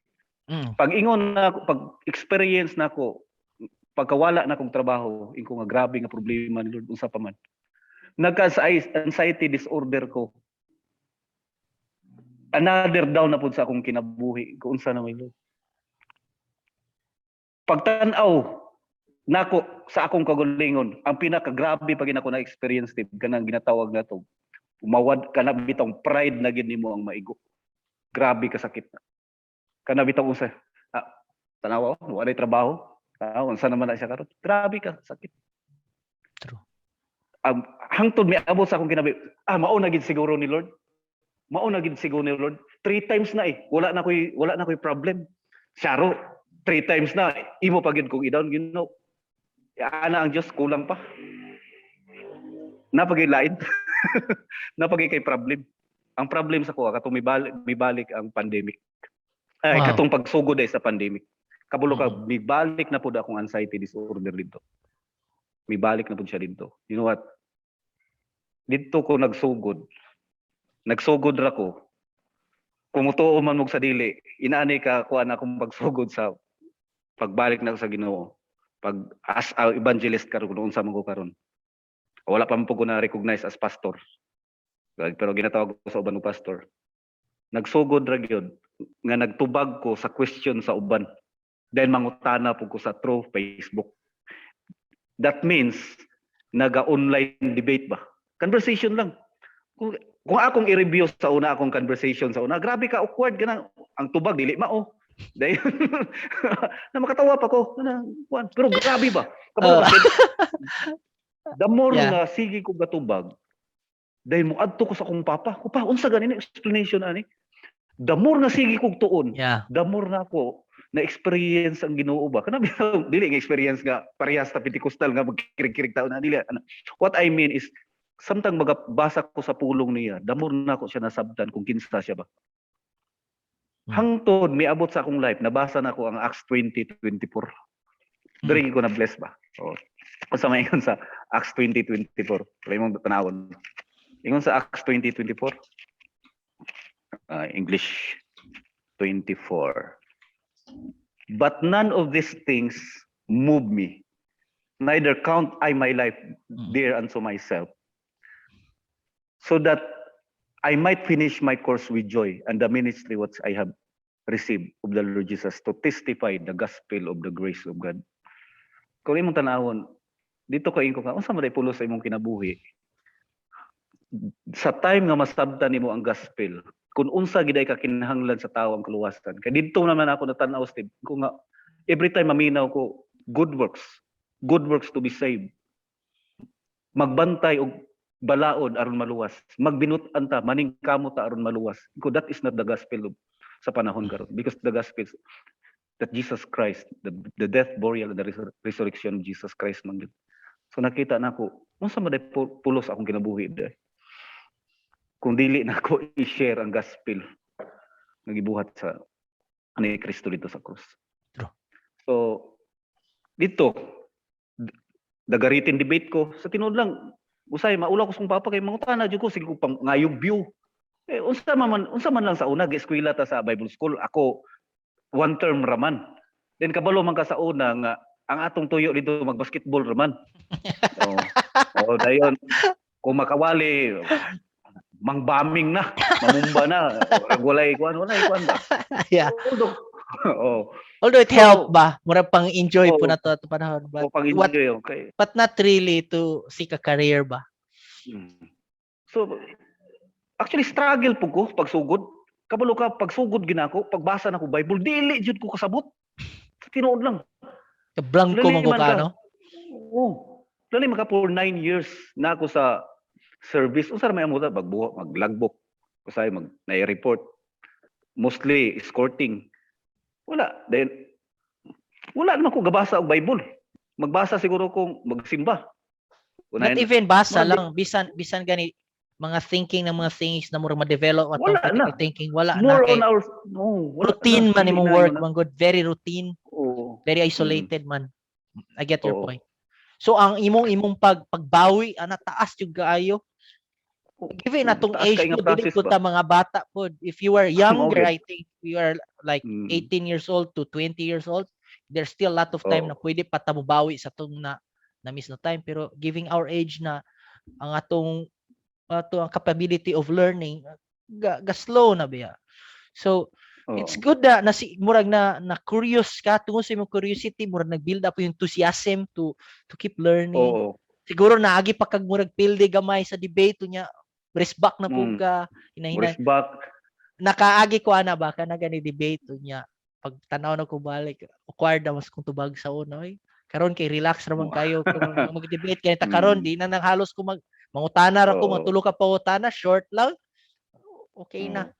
Pag ingon na ako, pag experience na ko, pagkawala na kong trabaho, inko nga grabe nga problema ni Lord unsa pa man. Nagka-anxiety disorder ko. Another down na pud sa akong kinabuhi kung unsa na may Lord. Pagtan-aw nako sa akong kagalingon, ang pinakagrabe pag ako na-experience tip kanang ginatawag na to. Umawad ka na bitong pride na gid nimo ang maigo. Grabe ka sakit na. Kana bitong usa. Tanawa, wala trabaho. Unsa naman na siya karon? Grabe ka sakit. True. Hangtod mi abot sa akong kinabi. Mao na gid siguro ni Lord. Mao na gid siguro ni Lord. 3 times na Wala na ko'y problem. Syaro, 3 times na imo pa gid kong i-down, ana ang Dios kulang pa. Napagay lain. Napagay kay problem. Ang problem sa kuha katong mibalik ang pandemic. Ay Wow. katong pagsugod sa pandemic. Kabulo ka mibalik na pud akong anxiety disorder dito. Mibalik na pud siya dito. You know what? Dito ko nagsugod. Nagsugod ra ko. Kung mutuo man mo sa dili, inaani ka kuan akong pagsugod sa pagbalik na sa Ginoo. Pag as evangelist karon kung unsa man ko karon. Wala pa man po ko na recognize as pastor. Pero ginatawag ko sa uban ng pastor. Nagsugod ra gyud nga nagtubag ko sa question sa uban. Then mangutana po ko sa through Facebook. That means naga-online debate ba? Conversation lang. Kung akong i-review sa una akong conversation sa una, grabe ka awkward ganang ang tubag dili mao. Dahil na makatawa pa ko. Pero grabe ba? The more nga sige ko gatubag, dahil mo adto ko sa akong papa, unsa ganin explanation ani? The more nga sige kog tuon, the more na ako na experience ang Ginoo ba. Kana dili nga experience nga parehas ta Pentecostal nga magkirig-kirig taon na dili. What I mean is samtang magabasa ko sa pulong niya, the more na ako siya nasabtan kung kinsa siya ba. Hangtod miabot sa akong life, nabasa na ko ang Acts 20:24. Diri ko na bless ba. Sa may ingon sa Acts 20:24. Kaya mong tanawon. Ingon sa Acts 20:24. English 24. But none of these things move me. Neither count I my life dear unto myself. So that I might finish my course with joy and the ministry which I have received of the Lord Jesus to testify the gospel of the grace of God. Kung imong tanawon, dito ko inko ka, unsa man pulo sa imong kinabuhi? Sa time nga masabtan nimo ang gospel, kung unsa giday ka kinahanglan sa tawo ang kaluwasan. Kay dito naman ako natanaw Steve, ko nga every time maminaw ko good works to be saved. Magbantay og balaod aron maluwas. Magbinutan ta, maningkamot ta aron maluwas. Because that is not the gospel sa panahon karon. Because the gospel that Jesus Christ, the death, burial, and the resurrection of Jesus Christ man. So nakita na ako, unsa man pulos akong kinabuhi day. Kung dili na ako i-share ang gospel nagibuhat sa ni Kristo dito sa krus. True. So dito dagaritin debate ko sa tinuod lang usay maulaw ko sung papa kay mangutana jud ko sige ko pang ngayog view. Unsa man lang sa una gi-eskwela ta sa Bible school ako one term raman. Then kabalo man ka sa una nga ang atong tuyo dito mag-basketball raman. Dayon kung makawali mangbaming na, mamumba na, walay kuan ba? Yeah. Oh. Although it helped ba, mura pang enjoy po na to at panahon ba. Pang enjoy okay. But not really to seek a career ba. So actually struggle po ko pagsugod. Kabalo ka pagsugod ginako, pagbasa na ko Bible, dili jud ko kasabot. Tinuod lang. Blanco man ko ka, no? Oo. Lali maka for 9 years na ako sa service. Unsa may amuta magbuhat, mag-logbook. Usay na-report. Mostly escorting. Wala. Then wala naman ko gabasa og Bible. Magbasa siguro kung magsimba. Not even basa lang, bisan gani mga thinking ng mga things na mura ma-develop at critical thinking wala more na kay on our routine man imong work man good, very routine. Very isolated man. I get your point. So ang imong pagbawi ana taas jud kaayo. Given natong age po dili ko ta mga bata po. If you are younger, I think you are like 18 years old to 20 years old, there's still a lot of time na pwede pa ta mobawi sa tong na miss na time, pero giving our age na ang atong ang capability of learning ga slow na biya. So it's good na murag na curious ka tungod sa imong curiosity, murag nag-build up yung enthusiasm to keep learning. Siguro naagi pa kag murag pilde gamay sa debate nya, resback na po ka hinahinay. Resback. Nakaagi ko ana ba ka na gani debate nya. pag tanaw na ko balik, acquired na mas kung tubag sa una, oy. Karon kay relax naman kayo kung mag-debate kay ta karon di na nang halos ko mangutana ra ko Oo. matulog ka pa utana, short lang. Okay na. Oo.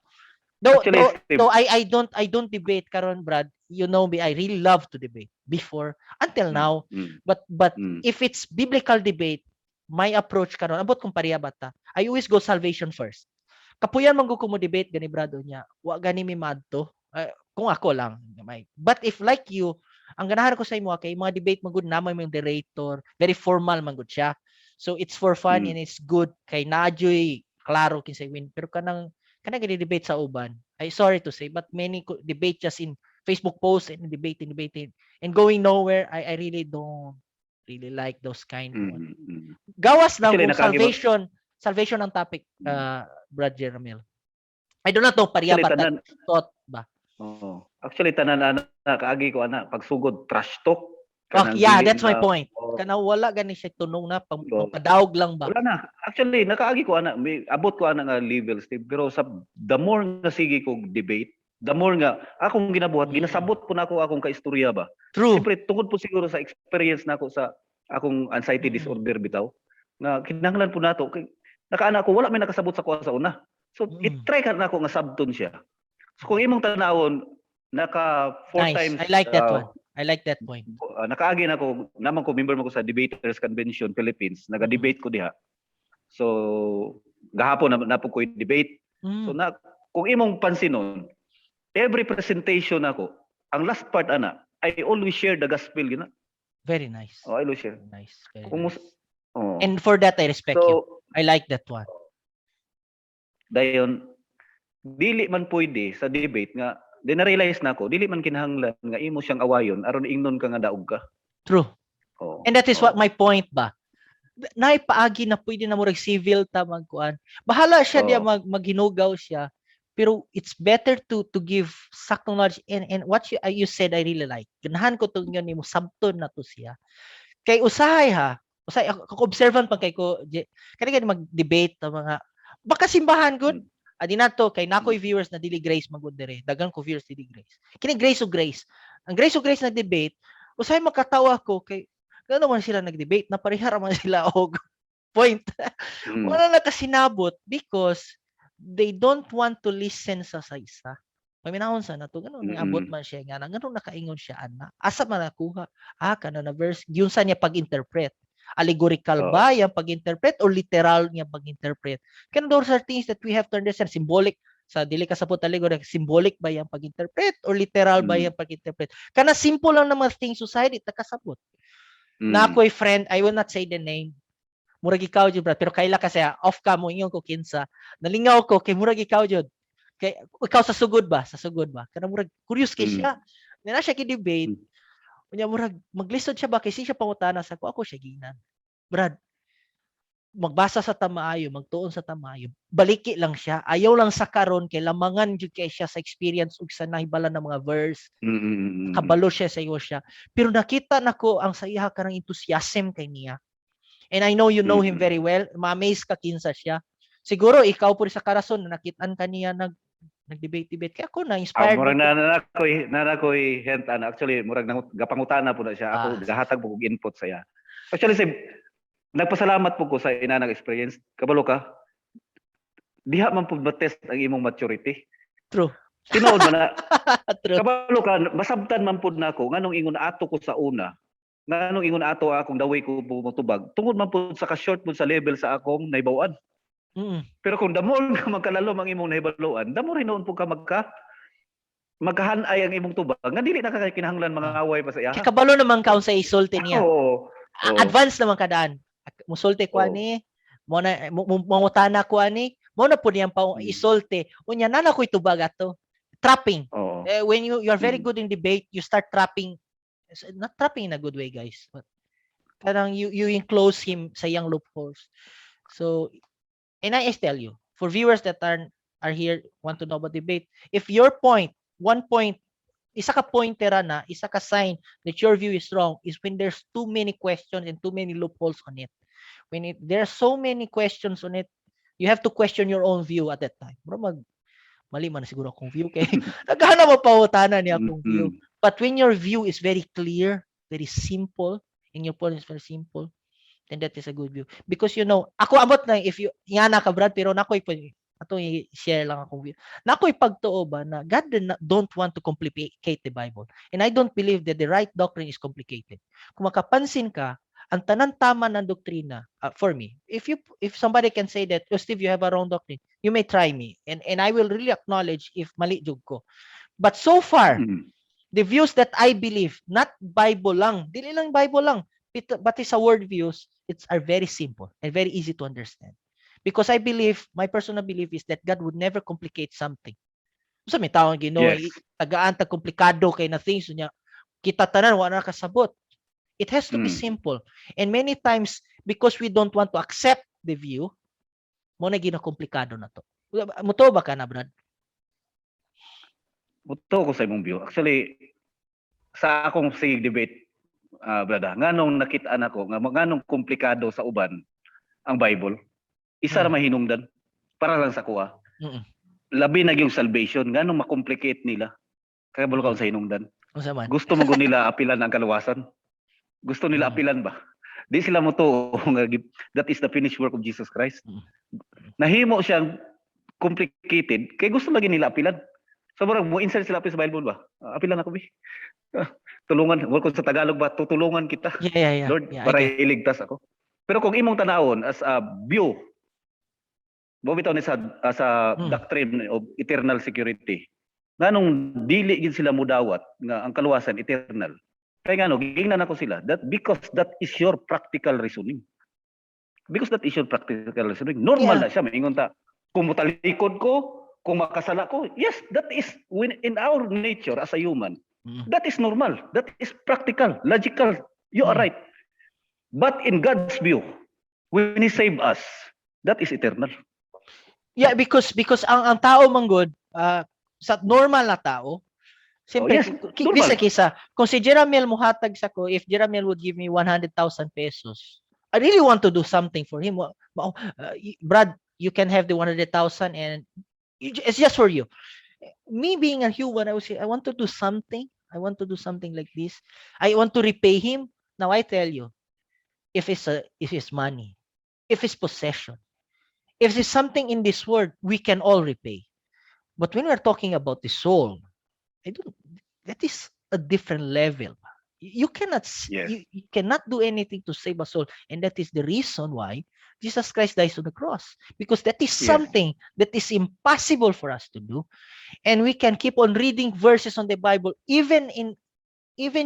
Though, Actually, though, Steve, though I don't debate karon, Brad. You know me, I really love to debate before until now. But mm. if it's biblical debate, my approach karon abot kung pareha bata. I always go salvation first. Kapuyan man ko mo debate gani Brado niya. Wa gani mi madto. Kung ako lang, but if like you, ang ganahan ko sa imo kay mga debate magud namoy mo yung moderator, very formal man gud siya. So it's for fun and it's good kay najoy klaro kinsay win. Pero kanang gani debate sa uban. I sorry to say, but many debate just in Facebook posts and debating and going nowhere. I really don't really like those kind of gawas lang Actually, kung salvation ang topic, Brad Jeramil. I do not know pareha ba thought ba? Oh. Actually tanan ana kaagi ko ana pagsugod trash talk. Yeah, that's my point. Kana wala gani siya tunong na pagpadaog lang ba? Wala na. Actually nakaagi ko ana abot ko ana nga level Steve, pero sa the more nga sige ko debate, the more nga akong ginabuhat ginasabot po nako akong kaistorya ba. True. Siyempre tungod po siguro sa experience nako sa akong anxiety disorder bitaw nga kinahanglan po nato kay nakaana ko wala may nakasabot sa kuha sa una. So i-try ka nako nga sabton siya. So kung imong tanawon naka 4 times I like that one. I like that point. Nakaagi na ko naman ko member mo ko sa Debaters Convention Philippines, naga-debate ko diha. So gahapon na po ko debate. So na kung imong pansinon, every presentation ako, ang last part ana, I always share the gospel gina. Very nice. I always share. Nice. And for that I respect you. I like that one. Dayon dili man pwede sa debate nga na-realize na ko, dili man kinahanglan nga imo siyang awayon aron ingnon ka nga daog ka. True. And that is what my point ba. Naipaagi na pwede na mo civil ta magkuan. Bahala siya diya maghinugaw siya. Pero it's better to give saktong knowledge and what you said I really like. Ganahan ko tong yun nimo sabton na to siya. Kay usahay ako observant pa kay ko kani mag-debate ta mga baka simbahan gud. Adi nato kay nakoy viewers na dili grace magud dire. Dagan ko viewers dili grace. Kini grace o grace. Ang grace o grace na debate, usahay makatawa ko kay gano man sila nag-debate na parehara man sila og point. Wala na kasinabot because they don't want to listen sa isa. Paminahon sa nato gano niabot man siya nga gano nakaingon siya ana. Asa man nakuha? Kana na verse yun sa niya pag-interpret. Allegorical ba yung pag-interpret or literal niya pag-interpret? Kaya those are things that we have to understand. Symbolic sa dili kasabot allegorical, symbolic ba yung pag-interpret or literal ba yung pag-interpret? Kana simple lang naman things society takasabot. Na ako'y friend, I will not say the name. Murag ikaw jud pero kaila kasi off ka mo ingon ko kinsa. Nalingaw ko kay murag ikaw jud. Kay ikaw sa sugod ba? Kana murag curious kay siya. Na siya ki-debate. Unya murag maglisod siya ba kay siya pangutana sa ako siya ginan. Brad, magbasa sa tamaayo, magtuon sa tamaayo. Baliki lang siya. Ayaw lang sa karon kay lamangan jud kay siya sa experience ug sa nahibala ng mga verse. Kabalo siya sa iyo siya. Pero nakita nako ang sa iya karang enthusiasm kay niya. And I know you know him very well. Ma-amaze ka kinsa siya. Siguro ikaw pud sa karason na nakitaan kaniya nag-debate kaya ako na-inspired. Murag na ko'y hentan. Actually, murag gapangutana po na siya. Ako, gahatag po input sa iya. Actually, nagpasalamat po ko sa inanang experience. Kabalo ka, diha man po ba-test ang imong maturity. True. Tinuod man na. True. Kabalo ka, masabtan man po na ako, nganong ingon ato ko sa una, nganong ingon ato akong daway ko pumutubag, tungod man po sa ka-short po sa level sa akong naibawaan. Pero kung damol ka magkalalom ang imong nahibaluan, damo rin noon po ka magkahanay ang imong tubag nga dili na kinahanglan mga away pa sa iya. Kabalo naman ka sa isulti niya. Advance naman kadaan. Musulti ko ani, mo na mangutana ko ani, mo na pud niyang pa isulti. Unya nana ko'y tubag ato. Trapping. When you are very good in debate, you start trapping. Not trapping in a good way, guys, but parang you enclose him sa iyang loopholes. So and I tell you, for viewers that are here, want to know about debate, if your point, one point, isa ka pointera na, isa ka sign that your view is wrong is when there's too many questions and too many loopholes on it. When there are so many questions on it, you have to question your own view at that time. Mali man siguro akong view kay naghanap mo pahutanan niya akong view. Mm. But when your view is very clear, very simple, and your point is very simple, then that is a good view. Because ako abot na if you yana ka Brad, pero nakoy ato i-share lang akong view. Nakoy pagtuo ba na God don't want to complicate the Bible. And I don't believe that the right doctrine is complicated. Kung makapansin ka, ang tanan tama ng doktrina for me. If somebody can say that, "Oh, Steve, you have a wrong doctrine," you may try me and I will really acknowledge if mali jud ko. But so far, the views that I believe, not Bible lang, dili lang Bible lang, but sa word views, are very simple and very easy to understand. Because I believe, my personal belief is that God would never complicate something. Sa may tawag Yes. tagaan ta komplikado kay na things niya, kita tanan wala kasabot. It has to be simple. And many times, because we don't want to accept the view, mo na ginakomplikado na to. Muto ba ka na, Brad? Muto ko sa imong view. Actually, sa akong sig debate, brada, nganong nakita nako nga nganong komplikado sa uban ang Bible. Isa ra mahinungdan para lang sa kuha. Labi na yung salvation, nganong makomplicate nila. Kaya bulo ka sa hinungdan. Gusto mo nila apilan ang kaluwasan. Gusto nila apilan ba? Di sila mo to that is the finished work of Jesus Christ. Nahimo siyang complicated kay gusto lagi nila apilan. So murag mo insert sila sa Bible ba? Apilan ako bi. Tulungan, wala ko sa Tagalog ba, tutulungan kita. Yeah. Lord, para iligtas ako. Pero kung imong tanawon as a view, bitaw ni sa doctrine of eternal security. Nganong dili gid sila mudawat nga ang kaluwasan eternal. Kaya ngano gingnan ako sila because that is your practical reasoning. Because that is your practical reasoning. Normal na siya maingon ta. Kung mutalikod ko, kung makasala ko, yes, that is in our nature as a human. That is normal. That is practical, logical. You are right. But in God's view, when He saved us, that is eternal. Yeah, because ang tao manggod, sa normal na tao, siyempre, kisa, kung si Jeramiel muhatag sa ko, if Jeramiel would give me 100,000 pesos, I really want to do something for him. Brad, you can have the 100,000 and it's just for you. Me being a human, I would say, I want to do something. I want to do something like this. I want to repay him. Now I tell you, if it's money, if it's possession, if it's something in this world, we can all repay. But when we're talking about the soul, that is a different level. You cannot you cannot do anything to save a soul, and that is the reason why Jesus Christ dies on the cross, because that is something that is impossible for us to do. And we can keep on reading verses on the Bible, even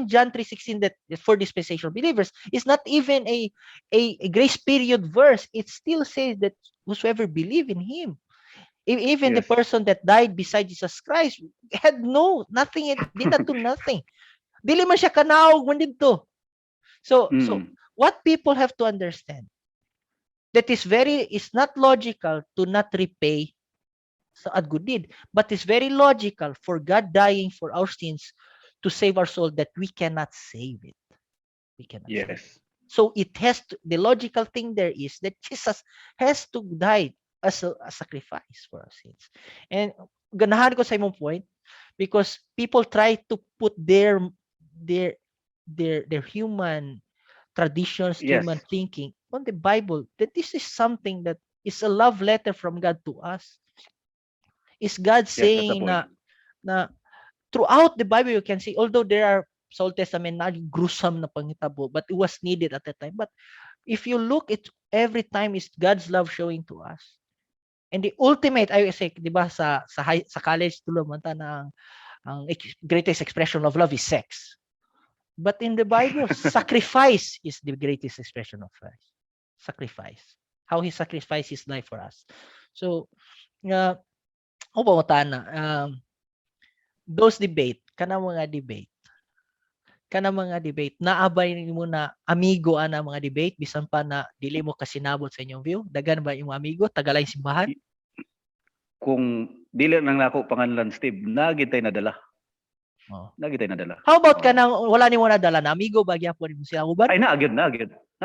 John 3:16, that for dispensational believers is not even a grace period verse. It still says that whosoever believe in him, even the person that died beside Jesus Christ had nothing, it did not do nothing. Dili man siya kanaog man dito. So what people have to understand, that is not logical to not repay a good deed, but it's very logical for God dying for our sins to save our soul, that we cannot save it. We cannot save it. So it has to, the logical thing there is that Jesus has to die as a sacrifice for our sins. And ganahan ko sa imong point, because people try to put their human traditions, human thinking on the Bible, that this is something that is a love letter from God to us. Is God saying na throughout the Bible you can see, although there are sa Old Testament na gruesome na panghitabo, but it was needed at that time. But if you look, it every time is God's love showing to us. And the ultimate, I say, di ba, sa college tulo man ta na ang greatest expression of love is sex. But in the Bible, sacrifice is the greatest expression of love. Sacrifice. How he sacrificed his life for us. So, those debate, kana mga debate, naabay mo na amigo ana mga debate, bisan pa na dili mo kasinabot sa inyong view, dagan ba yung amigo, tagalay simbahan? Kung dili nang nako panganlan, Steve, nagitay nadala. Nagitay nadala. How about kanang wala ni mo nadala na amigo ba gyapon mo sila uban? Ay naagid.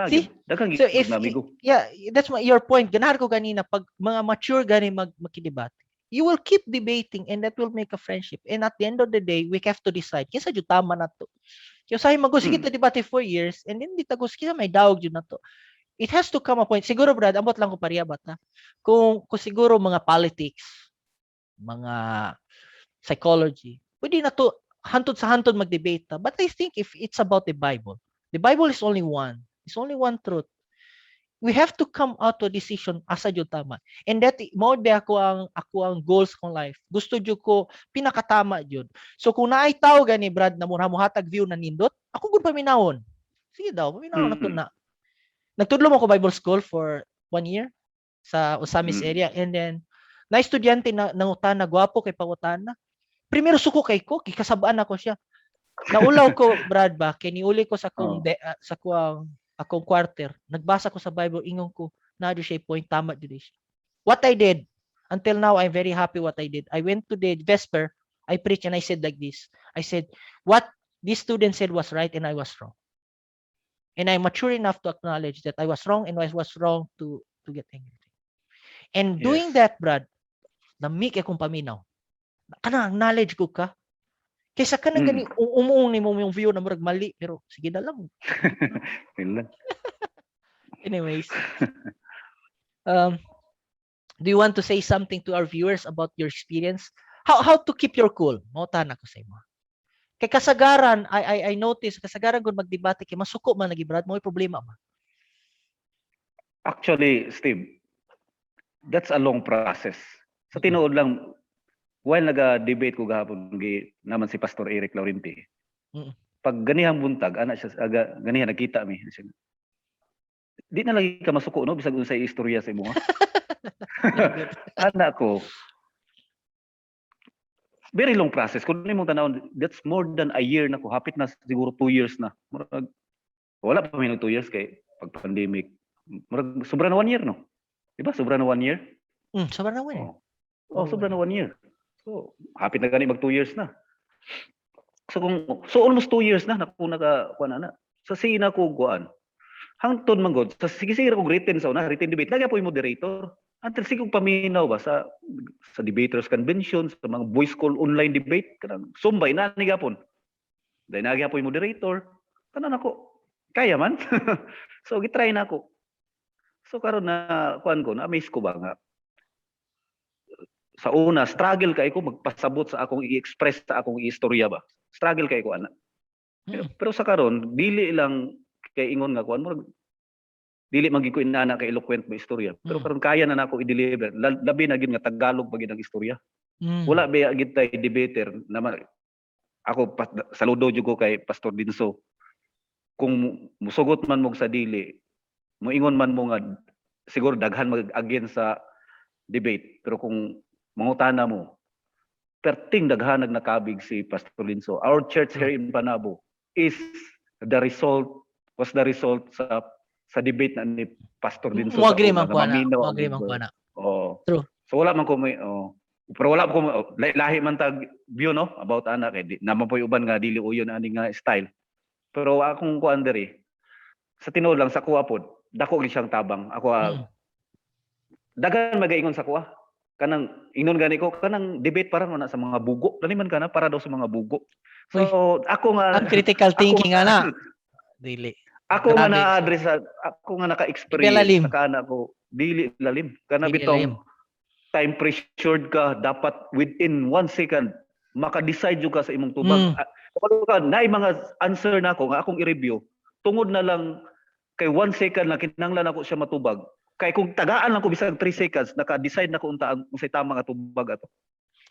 See? Daghang so if amigo. Yeah, that's your point. Ganahan ko ganina, pag mga mature gani magkidebat, you will keep debating and that will make a friendship. And at the end of the day, we have to decide, kinsa jud tama na to. Kaya sabi magusik kita debate for years and then di tagos kita may dawag jud na to. It has to come a point. Siguro Brad, ambot lang ko pariya bata. Kung siguro mga politics, mga psychology, pwede na to hantod sa hantod mag-debate. But I think if it's about the Bible is only one. It's only one truth. We have to come out to a decision asa jud tama. And that mo ba ako ang goals kong life. Gusto jud ko pinakatama jud. So kung naay tao gani Brad na muhatag view na nindot, ako gud paminawon. Sige daw, paminawon na to na. Nagtudlo mo ko Bible school for 1 year sa Osamis area and then na estudyante na nangutana gwapo kay pangutana. Primero suko kay ko, kikasabaan ako siya. Naulaw ko Brad ba kay niuli ko sa akong quarter, nagbasa ko sa Bible, ingon ko, na siya point, tama din siya. What I did, until now, I'm very happy what I did. I went to the Vesper, I preached and I said like this. I said, what this student said was right and I was wrong. And I'm mature enough to acknowledge that I was wrong and I was wrong to get angry. And doing that, Brad, namik akong paminaw. Kanang knowledge ko ka, kaysa ka nang gani umuong ni mo yung view na murag mali pero sige na lang. Anyways, do you want to say something to our viewers about your experience? How to keep your cool? Mautana ko sa imo. Kay kasagaran, I notice kasagaran kung magdebate kay masuko man lagi Brad, mo problema ma. Actually, Steve, that's a long process. Sa tinuod lang, while naga-debate ko gahapon naman si Pastor Eric Laurenti. Pag ganihang buntag, ganihan nakita mi. Di na lagi ka masuko no bisag unsay istorya sa imo. Ana ko. Very long process. Kung imong tanawon, that's more than a year na ko. Hapit na siguro 2 years na. Wala pa may 2 years kay pag pandemic. Sobra na 1 year no. Di ba? Sobra na 1 year? Sobra na 1 year. Sobra na 1 year. So, hapit na gani mag 2 years na. So almost 2 years na naku kuan na. Sa sina ko kuan. Hangtod man god sa sige ko written sa una, written debate. Lagi po yung moderator. Until sigong paminaw ba sa debaters convention, sa mga boys school online debate kanang sumbay na ni gapon. Dai na gyapon yung moderator. Kanan ako. Kaya man. So gitry na ako. So karon na kuan ko na amaze ko ba nga sa una, struggle kay ko magpasabot sa akong i-express sa akong istorya ba. Struggle kay ko ana. Pero sa karon, dili lang kay ingon nga kuan mo dili man gyud ko inana kay eloquent ba istorya. Pero karon kaya na nako i-deliver. Labi na gyud nga Tagalog pa gyud ang istorya. Wala ba gyud tay debater naman. Ako saludo jud ko kay Pastor Dinso. Kung musugot man mo sa dili, moingon man mo nga siguro daghan mag-against sa debate. Pero kung mangutana mo, perting daghanag nakabig si Pastor Linso. Our church here in Panabo was the result sa debate na ni Pastor Linso. Mo agree man ko na. True. So wala man ko pero wala ko lahi man tag view no about ana kay naman po uban nga dili uyon ani nga style. Pero akong kuan diri sa tinuod lang sa kuha pod, dako gyud siyang tabang. Ako dagan magaingon sa kuha. Kanang ingnon gani ko kanang debate para na sa mga bugo dali man kana para daw sa mga bugo. So ako nga ang critical thinking ana dili ako nga na-address ako nga naka-experience sa kana ko dili lalim kana bitong time pressured ka dapat within 1 second maka-decide jud ka sa imong tubag. Naay mga answer na ako nga akong i-review tungod na lang kay 1 second na kinahanglan ako siya matubag. Kay kung tagaan lang ko bisag 3 seconds naka-decide na ko unta ang unsay tama nga tubag ato.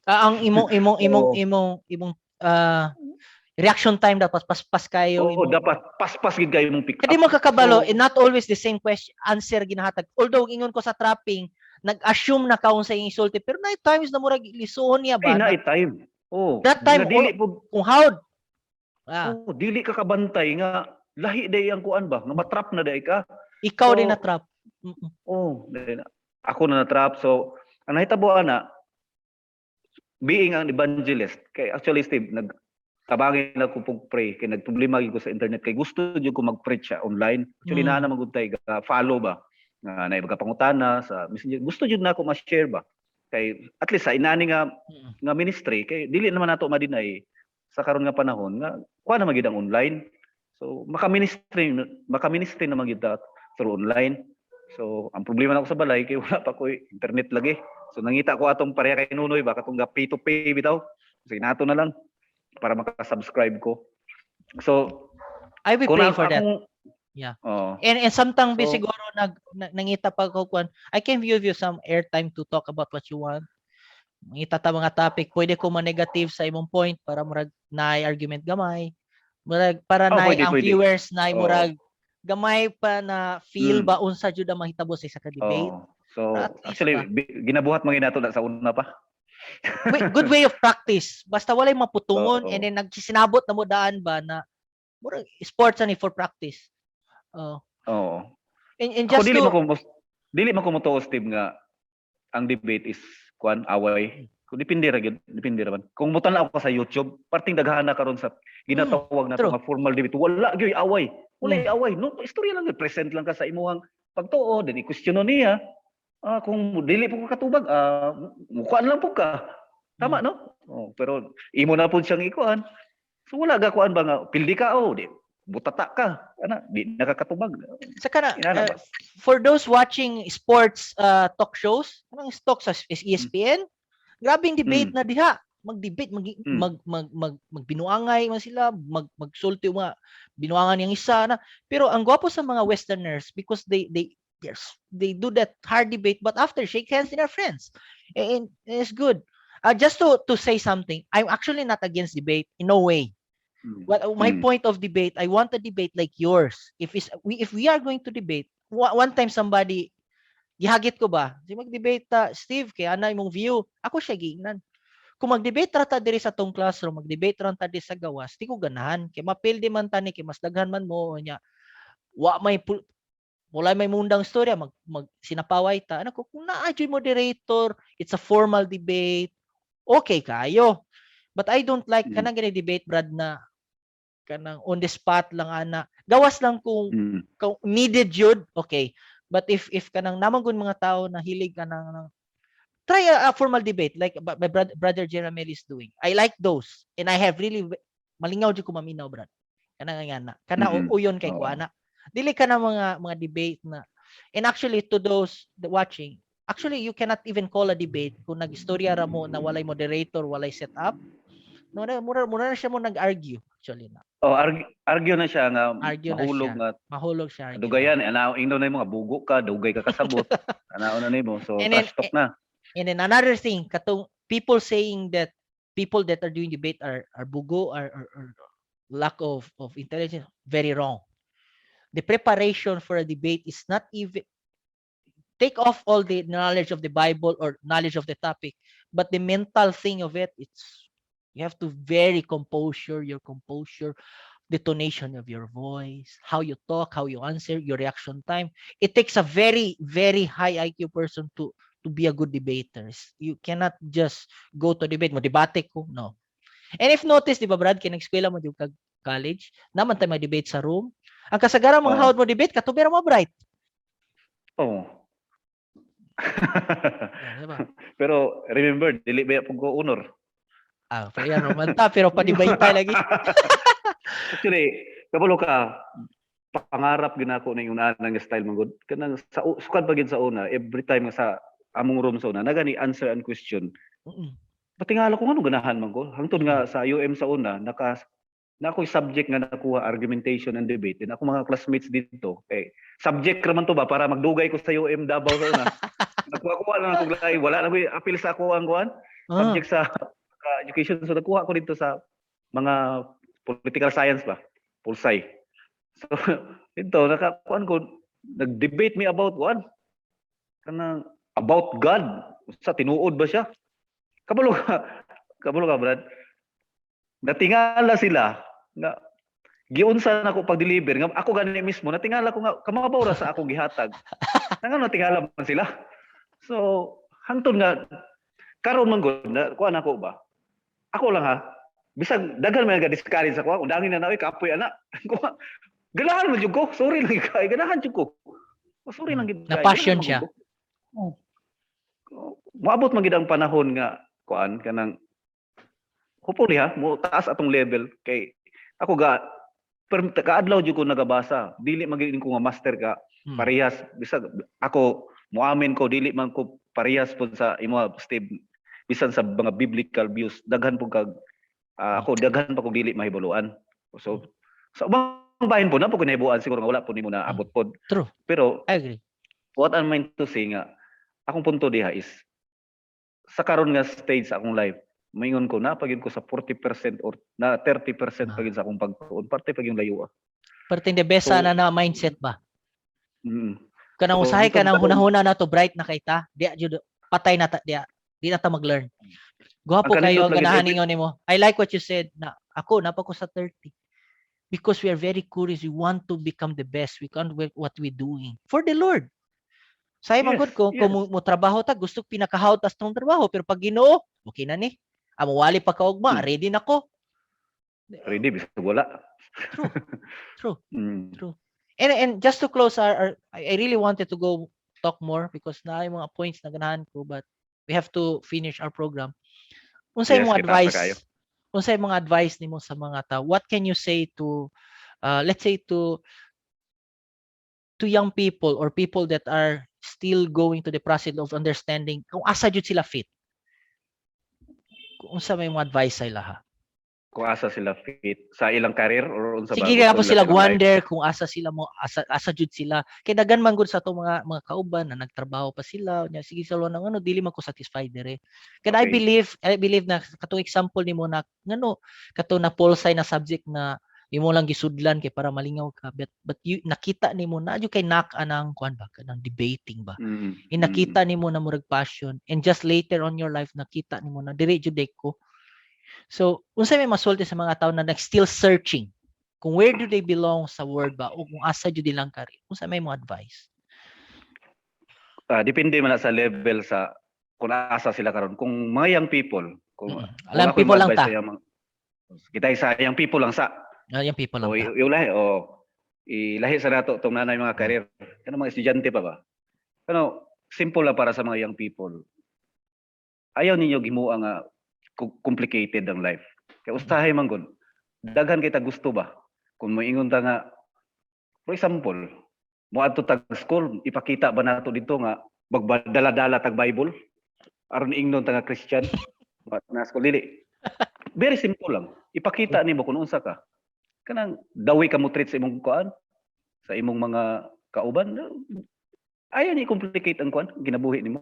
Ang imong reaction time dapat paspas kayo. Dapat paspas gid kayo mong pick up. Kadi mo kakabalo, not always the same question answer ginahatag. Although ingon ko sa trapping, nag-assume na kaon sa insulti pero na times na murag lisuon niya ba? Na time. That time dili kung howd. Dili ka kabantay nga lahi day ang kuan ba, nga matrap na day ka. Ikaw din na trap. Ako na na-trap. So, ang nahitabo ana, being an evangelist, kay actually Steve, nagtabangin ako pag-pray, kay nagproblema ko sa internet, kay gusto dyan ko mag-preach online. Actually, na magutay, follow ba? Na ibang pangutana, sa messenger. Gusto dyan na ako ma-share ba? kay at least sa inani nga Mm. nga ministry kay dili naman nato madinay sa karon nga panahon nga kuha na magid ang online. So maka-ministry na magid ta through online. So ang problema nako sa balay kay wala pa ko internet lagi. So nangita ko atong pareha kay Nunoy ba katong pay to pay bitaw. Sige nato na lang para maka-subscribe ko. So I will kung pray for that. akong- Yeah. Oo. And sometimes So- siguro nangita pa ko kwan, I can give you some airtime to talk about what you want. Mangita ta mga topic, pwede ko ma-negative sa imong point para murag naay argument gamay. Murag para Oh, naay pwede, ang pwede. viewers naay Oo. murag gamay pa na feel Mm. ba unsa jud ang mahitabo sa isa ka debate. Oo. So At least actually ginabuhat mga nato na sa una pa. Good way of practice. Basta walay maputungon Oo. and then nagsinabot na mo daan ba na murag sports ani for practice. Oh. Oo. And Ako just dili man ko motuo Steve nga ang debate is away. Kung depende ra man. Kung mutanaw ka sa YouTube, parting daghana karon sa ginatawag nato true. nga formal debate. Wala gyud away. Wala away. No, istorya lang present lang ka sa imuhang pagtuo, then i-question niya. Kung dili po ka katubag, mukhaan lang po ka. Tama no? Oh, pero imo na po siyang ikuan. So wala ga kuan ba nga pildi ka di butata ka. Di nakakatubag. Saka na, Inana ba? for those watching sports talk shows, anong talk sa ESPN, grabing debate na diha. Mag-debate, magbinuangay man sila, magsulti mga binuangan yung isa na. Pero ang gwapo sa mga Westerners because they do that hard debate but after shake hands in our friends. And it's good. Just to say something, I'm actually not against debate in no way. Well, my point of debate, I want a debate like yours. If we are going to debate, one time somebody gihagit ko ba? Di mag-debate Steve, kaya na imong view. Ako siya gingnan. Kung mag-debate ra ta diri sa tong classroom, mag-debate ra ta diri sa gawas, di ko ganahan. Kay mapildi man tani kay mas daghan man mo nya. Wala may mundang storya mag sinapaway ta. Ano ko kung naa jud moderator, it's a formal debate. Okay kayo. But I don't like kanang gani debate Brad na kanang on the spot lang ana. Gawas lang kung needed yun, okay. But if kanang namanggon mga tao na hilig kanang try a formal debate like my brother Jeremy is doing. I like those and I have really malingaw jud ko maminaw Brad. Kanang nga na. Kana uyon kay kuana. Dili ka na mga debate na. And actually to those watching, actually you cannot even call a debate kung nag-istorya ra mo na walay moderator, walay setup. Mura na siya mo nag-argue actually na. Argue na siya nga mahulog siya. Dugayan, ingno na yung mga bugo ka, dugay ka kasabot. Anao na nimo. So trash talk na. And then another thing, katong people saying that people that are doing debate are bugo or lack of intelligence, very wrong. The preparation for a debate is not even take off all the knowledge of the Bible or knowledge of the topic, but the mental thing of it, you have to very your composure, the tonation of your voice, how you talk, how you answer, your reaction time. It takes a very, very high IQ person to be a good debater. You cannot just go to debate mo, debate ko, no. And if notice, di ba Brad, kinag-eskwela mo yung college, naman tayo debate sa room. Ang kasagaran mga hawad mo debate, katubera mo bright. Oh. Diba? Pero remember, dili ba pug ko honor. Pero yan naman ta, pero padibaytay lagi. Actually, kabalo ka, pangarap ginako na yung unaan nga style manggod. Kanang sukad pa gid sa una, every time nga sa among room sa una, nagani answer and question. Patingala ko ano ganahan man ko. Hangtod nga sa UM sa una, na ako'y subject nga nakuha argumentation and debate. And ako mga classmates dito, subject raman to ba para magdugay ko sa UM Davao sa una. Nakuha lang ako lagi, wala na ko appeal sa ako ang kuan. Subject sa education, so nakuha ko dito sa mga political science ba, Pulsay. So ito nakakuan ko, nag-debate me about what? Kanang about God. Sa tinuod ba siya? Kabalo ka Brad. Natingala sila nga giunsa na ako pag-deliver nga ako gani mismo natingala ko nga kamabaw ra sa akong gihatag. Nga natingala man sila. So hangtod nga karon man gud kuan ako ba? Ako lang ha. Bisag daghan man nga discourage ako, undangin na naoy kapoy ana. Ganahan man jud ko. Sorry lang kay ganahan jud ko. Sorry lang gid. Na passion siya. moabot man gid ang panahon nga kuan kanang hopefully mo taas atong level kay ako per kaadlaw jud ko nagabasa dili magiging ko nga master ka parehas bisag ako muamin ko dili man ko parehas pud sa imo Steve bisan sa mga biblical views daghan pud kag ako daghan pa kog dili mahibuluan so sa ubang bahin po na po kinahibuan siguro nga wala po nimo na abot pod True. pero I agree. what I'm meant to say nga akong punto diha is sa karon nga stage sa akong life maingon ko na pagin ko sa 40% or na 30% pagin sa akong pagtuon parte pag yung layo. Parte the best So, sana na mindset ba. Kanang So, usahay ka nang karon- hunahuna na to bright na kay ta. Di jud patay na ta dia. Di na ta mag-learn. Gwapo Ang kayo kanindot lagi, ganahan ninyo nimo. I like what you said na ako napa ko sa 30. Because we are very curious, we want to become the best. We can't what we doing for the Lord. Say man Yes, gud ko yes. mo trabaho ta gusto pinakahawtas tong trabaho pero pag Ginoo okay na ni. Amo wali pa kaugma, ready na ko. Ready bisag wala. True. True. Mm. True. And just to close I really wanted to go talk more because na ay mga points na ganahan ko but we have to finish our program. Unsay Yes, mga kita advice? pa kayo. Unsay mga advice nimo sa mga tao? What can you say to let's say to young people or people that are still going to the process of understanding kung asa jud sila fit? Kung unsa may mga advice sa ilaha? Kung asa sila fit sa ilang career or unsa ba? Sige nga po Gusto sila nila silang life? wonder kung asa sila mo asa jud sila. Kay daghan man gud sa ato mga kauban na nagtrabaho pa sila. Nya sige sa nang ano dili man ko satisfied dire. Kaya Okay. I believe na katong example nimo na ngano kato na pulsay na subject na imo lang gisudlan kay para malingaw ka but you nakita nimo na jud kay anang kuan ba kanang debating ba. Nakita nimo na murag passion and just later on your life nakita nimo na dire jud ko. So, unsay may masulti sa mga tao na still searching kung where do they belong sa world ba o kung asa jud ilang career? Unsay may mo advice? Depende man na sa level sa kung asa sila karon. Kung mga young people, kung Alam wala ko people lang ma-advise ta. sa mga- kita sa young people lang sa Yung people lang o ta. ilahi o ilahi sa nato tong nanay mga career. Kanang mga estudyante pa ba? Ano, simple lang para sa mga young people. Ayaw ninyo gimuang nga complicated ang life. Kaya usahay man gud. Daghan kita gusto ba? Kung moingon ta nga for example, mo adto tag school, ipakita ba nato dito nga magdala-dala tag Bible? Aron ingnon ta nga Christian. Na school dili. Very simple lang. Ipakita nimo kung unsa ka. Kanang dawi ka mo treat sa imong kuan, sa imong mga kauban. Ayaw ni complicate ang kuan, ginabuhi nimo.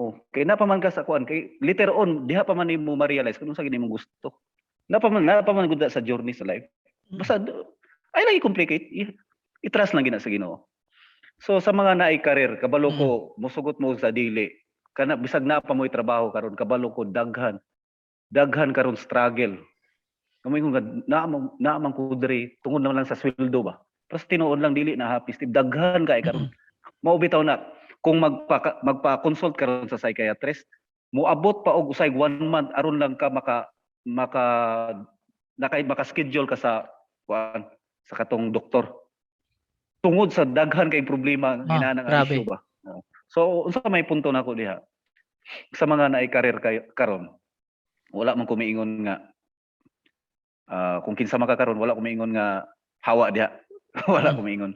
Oh, kay napaman ka sa kuan kay later on diha pa man nimo ma-realize kung unsa gid imong gusto. Napaman gud sa journey sa life. Basta ay lang i-complicate. I-trust lang gina sa Ginoo. So sa mga naay career, kabalo ko musugot mo sa dili. Kana bisag na pa mo'y trabaho karon, kabalo ko daghan karon struggle. Kamoy ko naamang ko diri tungod na lang sa sweldo ba. Plus tinuod lang dili na happy. Daghan kay karon. Mao bitaw na kung magpa-consult karon sa psychiatrist, moabot pa og usay 1 month aron lang ka maka-schedule ka sa kuan sa katong doktor. Tungod sa daghan kay problema hinanang issue ba. So unsa may punto nako diha? Sa mga naay career karon, wala man ko miingon nga kung kinsa makakaron wala ko miingon nga hawa diha. Wala ko miingon.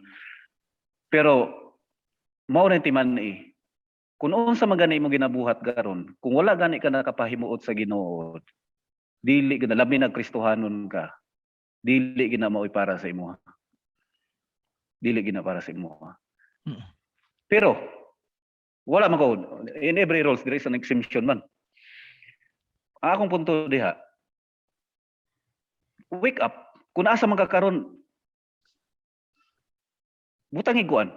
Pero mao na timan kung unsa man gani mo ginabuhat karon, kung wala gani ka nakapahimuot sa Ginoo, dili gid labi na Kristohanon ka. Dili gid na mao'y para sa imo. Dili gid na para sa imo. Pero wala man ko in every rules there is an exemption man. Ang akong punto diha, wake up. Kung asa man ka karon, butang iguan.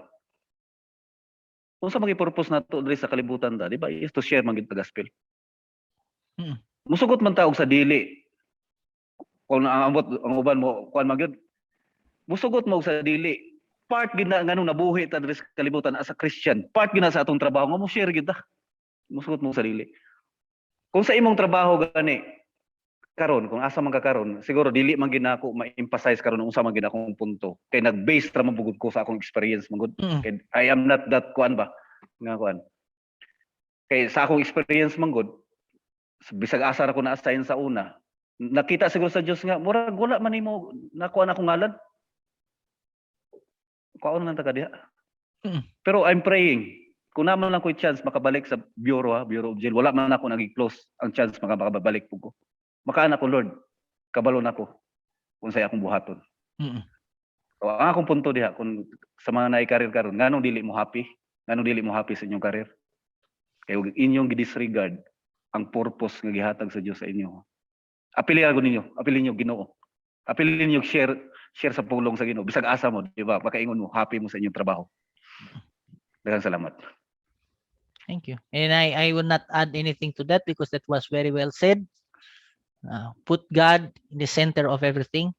Unsa man purpose nato diri sa kalibutan ta, di ba? Is to share man gid ta gospel. Musugot man ta og sa dili. Kung ang uban mo kuan man gyud. Musugot mo og sa dili. Part gid na nganong nabuhi ta diri sa kalibutan as a Christian. Part gid na sa atong trabaho nga mo share gid ta. Musugot mo sa dili. Kung sa imong trabaho gani karon, kung asa man ka karon, siguro dili man gid nako ma-emphasize karon unsa man gid akong punto. Kay nag-base ra man pugod ko sa akong experience man gud. I am not that kuan ba nga kuan. Kay sa akong experience man gud, bisag asa ra ko na-assign sa una. Nakita siguro sa Dios nga murag wala man nimo nakuha na akong ngalan. Kaon lang ta ka diha. Mm. Pero I'm praying. Kung naman lang ko chance makabalik sa bureau of jail, wala man ako naging-close ang chance makabalik po ko. Makaan ako, Lord. Kabalo na ko kung say akong buhaton. Mm. So, ang akong punto diha kung sa mga naikarir karon, nganong dili mo happy? Nganong dili mo happy sa inyong karir? Kay inyong gidisregard ang purpose nga gihatag sa Dios sa inyo. Apilihan ko ninyo, apilin niyo Ginoo. Apilin niyo share sa pulong sa Ginoo. Bisag asa mo, di ba? Pakaingon mo, happy mo sa inyong trabaho. Daghang salamat. Thank you. And I will not add anything to that because that was very well said. Put God in the center of everything.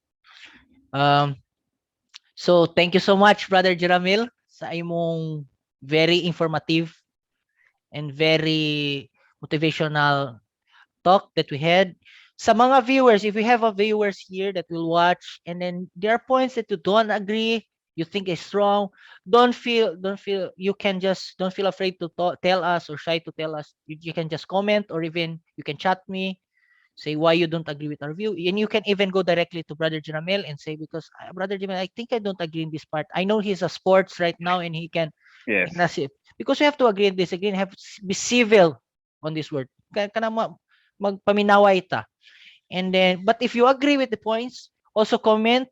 So thank you so much, Brother Jeramil, sa imong very informative and very motivational talk that we had. Sa mga viewers, if we have a viewers here that will watch, and then there are points that you don't agree, you think is wrong, don't feel you can just don't feel afraid to tell us or shy to tell us. You can just comment or even you can chat me, say why you don't agree with our view, and you can even go directly to Brother Jeramil and say, because Brother Jeramil, I think I don't agree in this part. I know he's a sports right now and he can Yes. because we have to agree and disagree and have to be civil on this word. Kana magpaminaway ta. And then, but if you agree with the points, also comment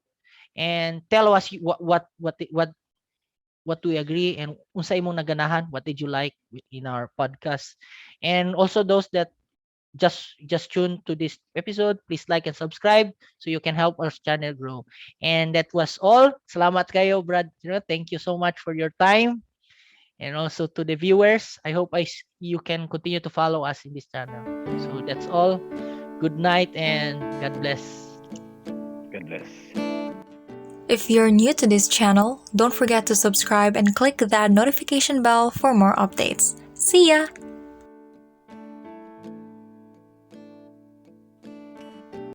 and tell us what do we agree and unsa imong naganahan, what did you like in our podcast. And also those that just tune to this episode, please like and subscribe so you can help our channel grow. And that was all. Salamat kayo, Brad. Thank you so much for your time. And also to the viewers, I hope you can continue to follow us in this channel. So that's all. Good night and God bless. God bless. If you're new to this channel, don't forget to subscribe and click that notification bell for more updates. See ya!